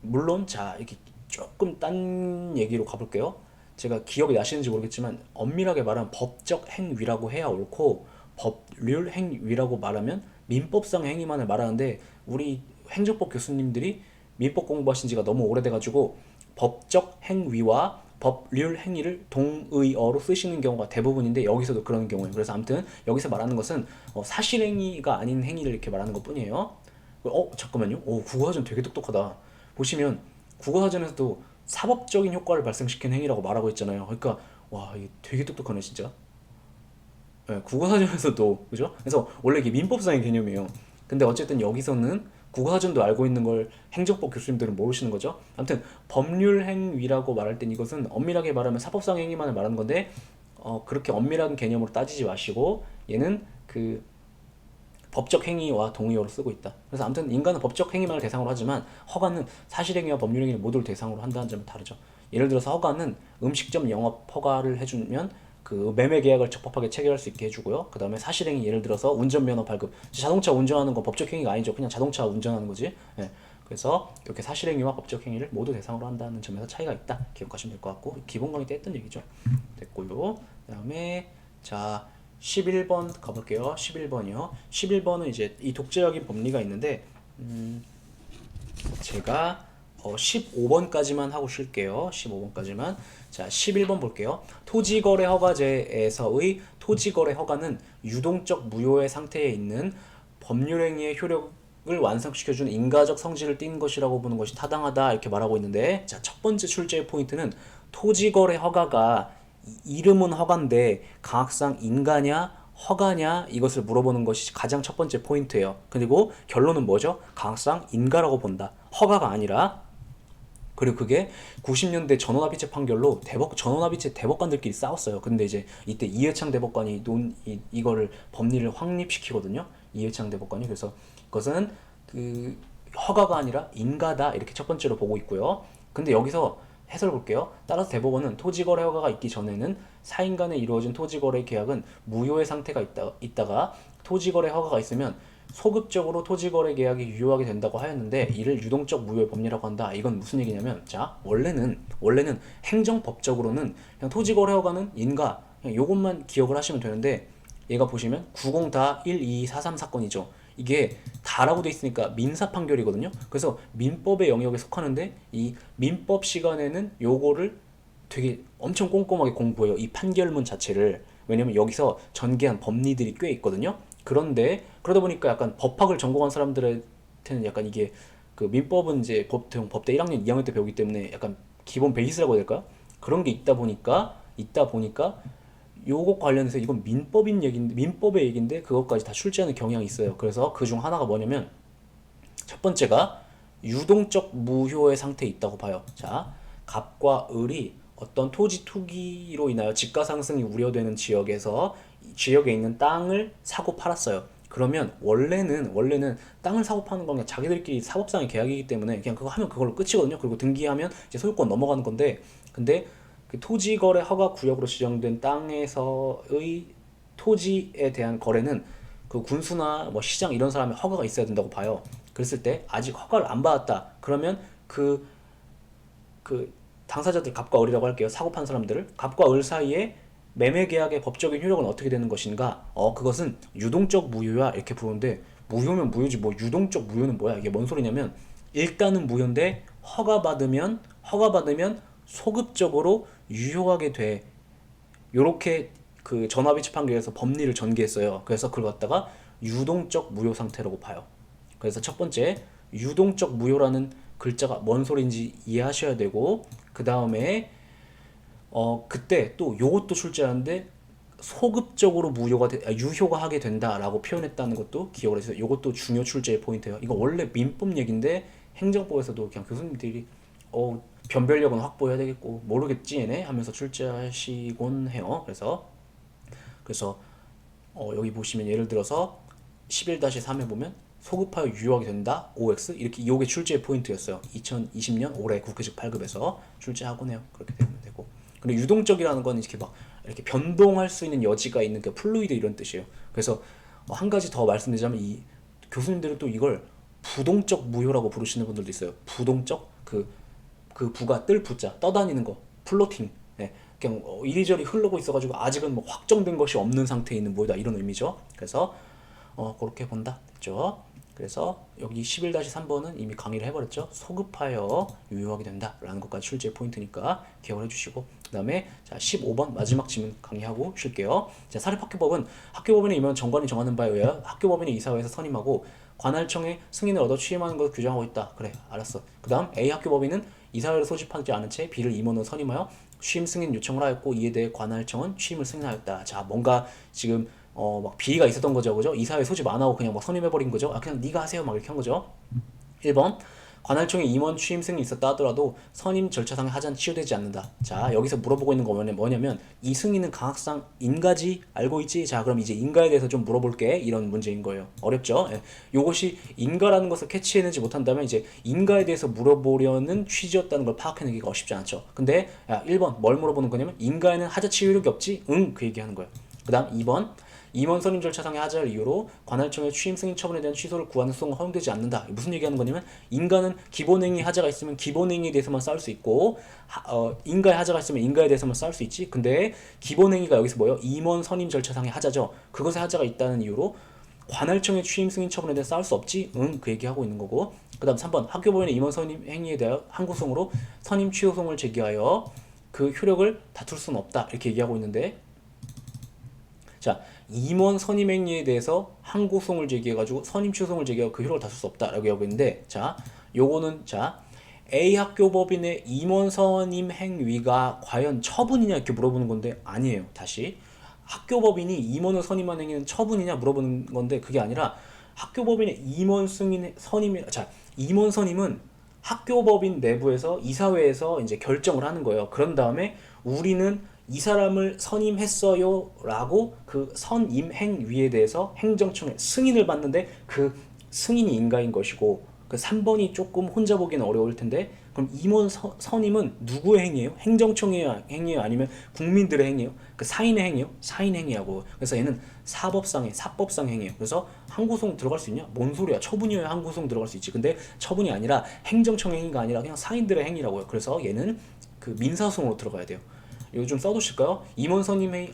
물론 자, 이렇게 조금 딴 얘기로 가볼게요. 제가 기억이 나시는지 모르겠지만 엄밀하게 말하면 법적 행위라고 해야 옳고, 법률 행위라고 말하면 민법상 행위만을 말하는데 우리 행정법 교수님들이 민법 공부하신 지가 너무 오래돼가지고 법적 행위와 법률 행위를 동의어로 쓰시는 경우가 대부분인데 여기서도 그런 경우예요. 그래서 아무튼 여기서 말하는 것은 사실행위가 아닌 행위를 이렇게 말하는 것 뿐이에요. 잠깐만요. 국어사전 되게 똑똑하다. 보시면 국어사전에서도 사법적인 효과를 발생시키는 행위라고 말하고 있잖아요. 그러니까 와 이게 되게 똑똑하네 진짜. 네, 국어사전에서도 그죠? 그래서 원래 이게 민법상의 개념이에요. 근데 어쨌든 여기서는 국어사전도 알고 있는 걸 행정법 교수님들은 모르시는 거죠. 아무튼 법률 행위라고 말할 땐 이것은 엄밀하게 말하면 사법상 행위만을 말하는 건데 그렇게 엄밀한 개념으로 따지지 마시고 얘는 그 법적 행위와 동의어로 쓰고 있다. 그래서 아무튼 인간은 법적 행위만을 대상으로 하지만 허가는 사실행위와 법률행위를 모두를 대상으로 한다는 점은 다르죠. 예를 들어서 허가는 음식점 영업 허가를 해주면 그 매매 계약을 적법하게 체결할 수 있게 해주고요. 그 다음에 사실행위 예를 들어서 운전면허 발급, 자동차 운전하는 건 법적 행위가 아니죠. 그냥 자동차 운전하는 거지. 예. 그래서 이렇게 사실행위와 법적 행위를 모두 대상으로 한다는 점에서 차이가 있다. 기억하시면 될 것 같고 기본 강의 때 했던 얘기죠. 됐고요. 그 다음에 자 11번 가볼게요. 11번이요. 11번은 이제 이 독재적인 법리가 있는데 제가 15번까지만 하고 쉴게요. 15번까지만. 자, 11번 볼게요. 토지거래 허가제에서의 토지거래 허가는 유동적 무효의 상태에 있는 법률행위의 효력을 완성시켜준 인가적 성질을 띈 것이라고 보는 것이 타당하다 이렇게 말하고 있는데 자, 첫 번째 출제의 포인트는 토지거래 허가가 이름은 허가인데 강학상 인가냐 허가냐 이것을 물어보는 것이 가장 첫 번째 포인트예요. 그리고 결론은 뭐죠? 강학상 인가라고 본다. 허가가 아니라. 그리고 그게 90년대 전원합의체 판결로 전원합의체 대법관들끼리 싸웠어요. 근데 이제 이때 이회창 대법관이 이거를 법리를 확립시키거든요. 이회창 대법관이. 그래서 그것은 그 허가가 아니라 인가다 이렇게 첫 번째로 보고 있고요. 근데 여기서 해설 볼게요. 따라서 대법원은 토지거래 허가가 있기 전에는 사인 간에 이루어진 토지거래 계약은 무효의 상태가 있다가 토지거래 허가가 있으면 소급적으로 토지거래 계약이 유효하게 된다고 하였는데 이를 유동적 무효의 법리라고 한다. 이건 무슨 얘기냐면 자 원래는 행정법적으로는 그냥 토지거래 허가는 인가 그냥 요것만 기억을 하시면 되는데 얘가 보시면 90-1243 사건이죠. 이게 다라고 돼 있으니까 민사 판결이거든요. 그래서 민법의 영역에 속하는데 이 민법 시간에는 요거를 되게 엄청 꼼꼼하게 공부해요. 이 판결문 자체를. 왜냐면 여기서 전개한 법리들이 꽤 있거든요. 그런데 그러다 보니까 약간 법학을 전공한 사람들한테는 약간 이게 그 민법은 이제 법대 1학년, 2학년 때 배우기 때문에 약간 기본 베이스라고 해야 될까? 그런 게 있다 보니까 요것 관련해서 이건 민법의 얘기인데 그것까지 다 출제하는 경향이 있어요. 그래서 그 중 하나가 뭐냐면 첫 번째가 유동적 무효의 상태에 있다고 봐요. 자, 갑과 을이 어떤 토지 투기로 인하여 집가 상승이 우려되는 지역에 있는 땅을 사고 팔았어요. 그러면 원래는 땅을 사고 파는 건 그냥 자기들끼리 사법상의 계약이기 때문에 그냥 그거 하면 그걸로 끝이거든요. 그리고 등기하면 이제 소유권 넘어가는 건데 근데 그 토지거래 허가 구역으로 지정된 땅에서의 토지에 대한 거래는 그 군수나 뭐 시장 이런 사람의 허가가 있어야 된다고 봐요. 그랬을 때 아직 허가를 안 받았다. 그러면 그 당사자들 갑과 을이라고 할게요. 사고 판 사람들을 갑과 을 사이에 매매 계약의 법적인 효력은 어떻게 되는 것인가? 그것은 유동적 무효야 이렇게 부르는데 무효면 무효지 뭐 유동적 무효는 뭐야? 이게 뭔 소리냐면 일단은 무효인데 허가받으면 소급적으로 유효하게 돼. 요렇게 그 전압이체 판결에서 법리를 전개했어요. 그래서 그걸 갖다가 유동적 무효 상태라고 봐요. 그래서 첫 번째 유동적 무효라는 글자가 뭔 소리인지 이해하셔야 되고 그 다음에 그때 또 요것도 출제하는데 소급적으로 유효가 하게 된다라고 표현했다는 것도 기억을 해주세요. 요것도 중요 출제의 포인트예요. 이거 원래 민법 얘기인데 행정법에서도 그냥 교수님들이 변별력은 확보해야 되겠고 모르겠지 얘네 하면서 출제하시곤 해요. 그래서 여기 보시면 예를 들어서 11-3에 보면 소급하여 유효하게 된다 OX 이렇게 요게 출제의 포인트였어요. 2020년 올해 국회직 8급에서 출제하곤 해요. 그렇게 되면 되고 근데 유동적이라는 건 이렇게 변동할 수 있는 여지가 있는 그 플루이드 이런 뜻이에요. 그래서 한 가지 더 말씀드리자면 이 교수님들은 또 이걸 부동적 무효라고 부르시는 분들도 있어요. 부동적 그 부가 뜰 부자 떠다니는 거 플로팅 그냥 이리저리 흐르고 있어가지고 아직은 뭐 확정된 것이 없는 상태에 있는 뭐다 이런 의미죠. 그래서 그렇게 본다. 됐죠? 그래서 여기 11-3번은 이미 강의를 해버렸죠. 소급하여 유효하게 된다라는 것까지 출제 포인트니까 기억을 해주시고, 그 다음에 자 15번 마지막 질문 강의하고 쉴게요. 자, 사립학교법은 학교법인에 임한 정관이 정하는 바에 의하여 학교법인의 이사회에서 선임하고 관할청의 승인을 얻어 취임하는 것을 규정하고 있다. 그래, 알았어. 그 다음 A 학교법인은 이사회를 소집하지 않은 채 B를 임원으로 선임하여 취임 승인 요청을 하였고 이에 대해 관할청은 취임을 승인하였다. 자, 뭔가 지금 막 비위가 있었던 거죠, 그죠? 이사회 소집 안 하고 그냥 막 선임해버린 거죠. 아, 그냥 네가 하세요, 막 이렇게 한 거죠. 1번 관할청에 임원 취임 승인이 있었다 하더라도 선임 절차상의 하자는 치유되지 않는다. 자, 여기서 물어보고 있는 거 뭐냐면 이 승인은 강학상 인가지 알고 있지? 자, 그럼 이제 인가에 대해서 좀 물어볼게. 이런 문제인 거예요. 어렵죠? 예. 요것이 인가라는 것을 캐치해내지 못한다면 이제 인가에 대해서 물어보려는 취지였다는 걸 파악해내기가 쉽지 않죠. 근데 야, 1번 뭘 물어보는 거냐면 인가에는 하자 치유력이 없지? 응, 그 얘기하는 거예요. 그 다음 2번 임원 선임 절차상의 하자를 이유로 관할청의 취임 승인 처분에 대한 취소를 구하는 소송은 허용되지 않는다. 무슨 얘기하는 거냐면 인가는 기본행위 하자가 있으면 기본행위에 대해서만 싸울 수 있고 인가의 하자가 있으면 인가에 대해서만 싸울 수 있지. 근데 기본행위가 여기서 뭐예요? 임원 선임 절차상의 하자죠. 그것에 하자가 있다는 이유로 관할청의 취임 승인 처분에 대해 싸울 수 없지? 응, 그 얘기하고 있는 거고. 그 다음 3번 학교법인의 임원 선임 행위에 대하여 항고소송으로 선임 취소송을 제기하여 그 효력을 다툴 수는 없다. 이렇게 얘기하고 있는데, 자, 임원 선임 행위에 대해서 항고송을 제기해가지고 선임 취소송을 제기하고 그 효력을 다툴 수 없다라고 하고 있는데, 자, 요거는 자 A 학교법인의 임원 선임 행위가 과연 처분이냐 이렇게 물어보는 건데 아니에요. 다시 학교법인이 임원을 선임한 행위는 처분이냐 물어보는 건데 그게 아니라 학교법인의 임원 승인 선임이 자 임원 선임은 학교법인 내부에서 이사회에서 이제 결정을 하는 거예요. 그런 다음에 우리는 이 사람을 선임했어요 라고 그 선임 행위에 대해서 행정청의 승인을 받는데 그 승인이 인가인 것이고, 그 3번이 조금 혼자 보기는 어려울 텐데, 그럼 임원 선임은 누구의 행위예요? 행정청의 행위예요? 아니면 국민들의 행위예요? 그 사인의 행위예요? 사인 행위하고. 그래서 얘는 사법상의 사법상 행위예요. 그래서 항고송 들어갈 수 있냐? 뭔 소리야? 처분이어야 항고송 들어갈 수 있지. 근데 처분이 아니라 행정청 행위가 아니라 그냥 사인들의 행위라고요. 그래서 얘는 그 민사소송으로 들어가야 돼요. 이거 좀 써두실까요? 임원 선임 행위,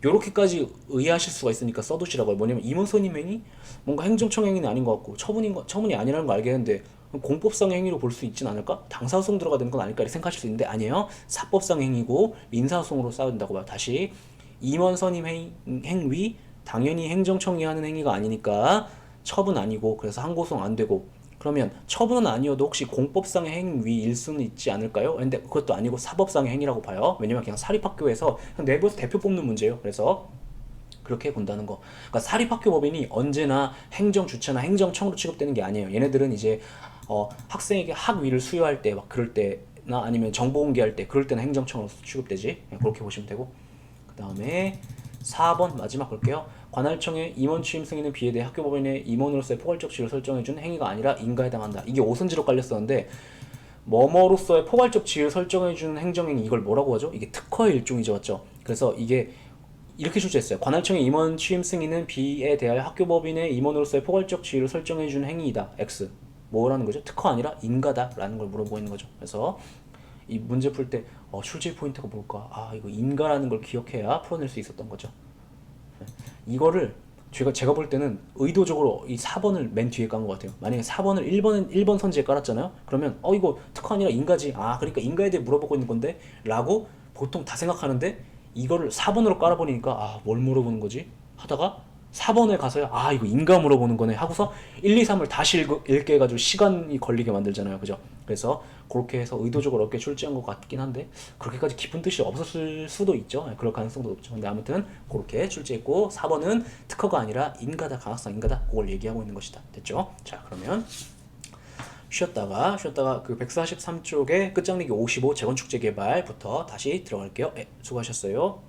요렇게까지 의아하실 수가 있으니까 써두시라고요. 뭐냐면 임원 선임 행위? 뭔가 행정청 행위는 아닌 것 같고 처분이 아니라는 거 알겠는데 공법상 행위로 볼 수 있진 않을까? 당사소송 들어가야 되는 건 아닐까 이렇게 생각하실 수 있는데 아니에요. 사법상 행위고 민사소송으로 싸야 된다고 봐요. 다시 임원 선임 행위 당연히 행정청이 하는 행위가 아니니까 처분 아니고, 그래서 항고송 안 되고, 그러면 처분은 아니어도 혹시 공법상의 행위일 수는 있지 않을까요? 근데 그것도 아니고 사법상의 행위라고 봐요. 왜냐면 그냥 사립학교에서 그냥 내부에서 대표 뽑는 문제예요. 그래서 그렇게 본다는 거. 그러니까 사립학교 법인이 언제나 행정주체나 행정청으로 취급되는 게 아니에요. 얘네들은 이제 학생에게 학위를 수여할 때 막 그럴 때나 아니면 정보 공개할 때 그럴 때는 행정청으로 취급되지. 그렇게 보시면 되고. 그 다음에 4번 마지막 볼게요. 관할청의 임원 취임 승인은 비에 대해 학교법인의 임원으로서의 포괄적 지위를 설정해준 행위가 아니라 인가에 해당한다. 이게 오선지로 깔렸었는데 뭐뭐로서의 포괄적 지위를 설정해주는 행정행위, 이걸 뭐라고 하죠? 이게 특허의 일종이죠, 맞죠? 그래서 이게 이렇게 출제했어요. 관할청의 임원 취임 승인은 B에 대하여 학교법인의 임원으로서의 포괄적 지위를 설정해주는 행위이다. X. 뭐라는 거죠? 특허 아니라 인가다라는 걸 물어보고 있는 거죠. 그래서 이 문제 풀 때 출제 포인트가 뭘까? 이거 인가라는 걸 기억해야 풀어낼 수 있었던 거죠. 이거를 제가 볼 때는 의도적으로 이 4번을 맨 뒤에 깐 것 같아요. 만약에 4번을 1번 선지에 깔았잖아요. 그러면 이거 특허 아니라 인가지. 그러니까 인가에 대해 물어보고 있는 건데 라고 보통 다 생각하는데, 이거를 4번으로 깔아버리니까 뭘 물어보는 거지? 하다가 4번에 가서야 이거 인가 물어보는 거네 하고서 1, 2, 3을 다시 읽게 해가지고 시간이 걸리게 만들잖아요. 그죠? 그래서 그렇게 해서 의도적으로 어렵게 출제한 것 같긴 한데 그렇게까지 깊은 뜻이 없었을 수도 있죠. 그럴 가능성도 높죠. 근데 아무튼 그렇게 출제했고 4번은 특허가 아니라 인가다, 강학상 인가다, 그걸 얘기하고 있는 것이다. 됐죠? 자, 그러면 쉬었다가 그 143쪽에 끝장내기 55 재건축 재개발부터 다시 들어갈게요. 수고하셨어요.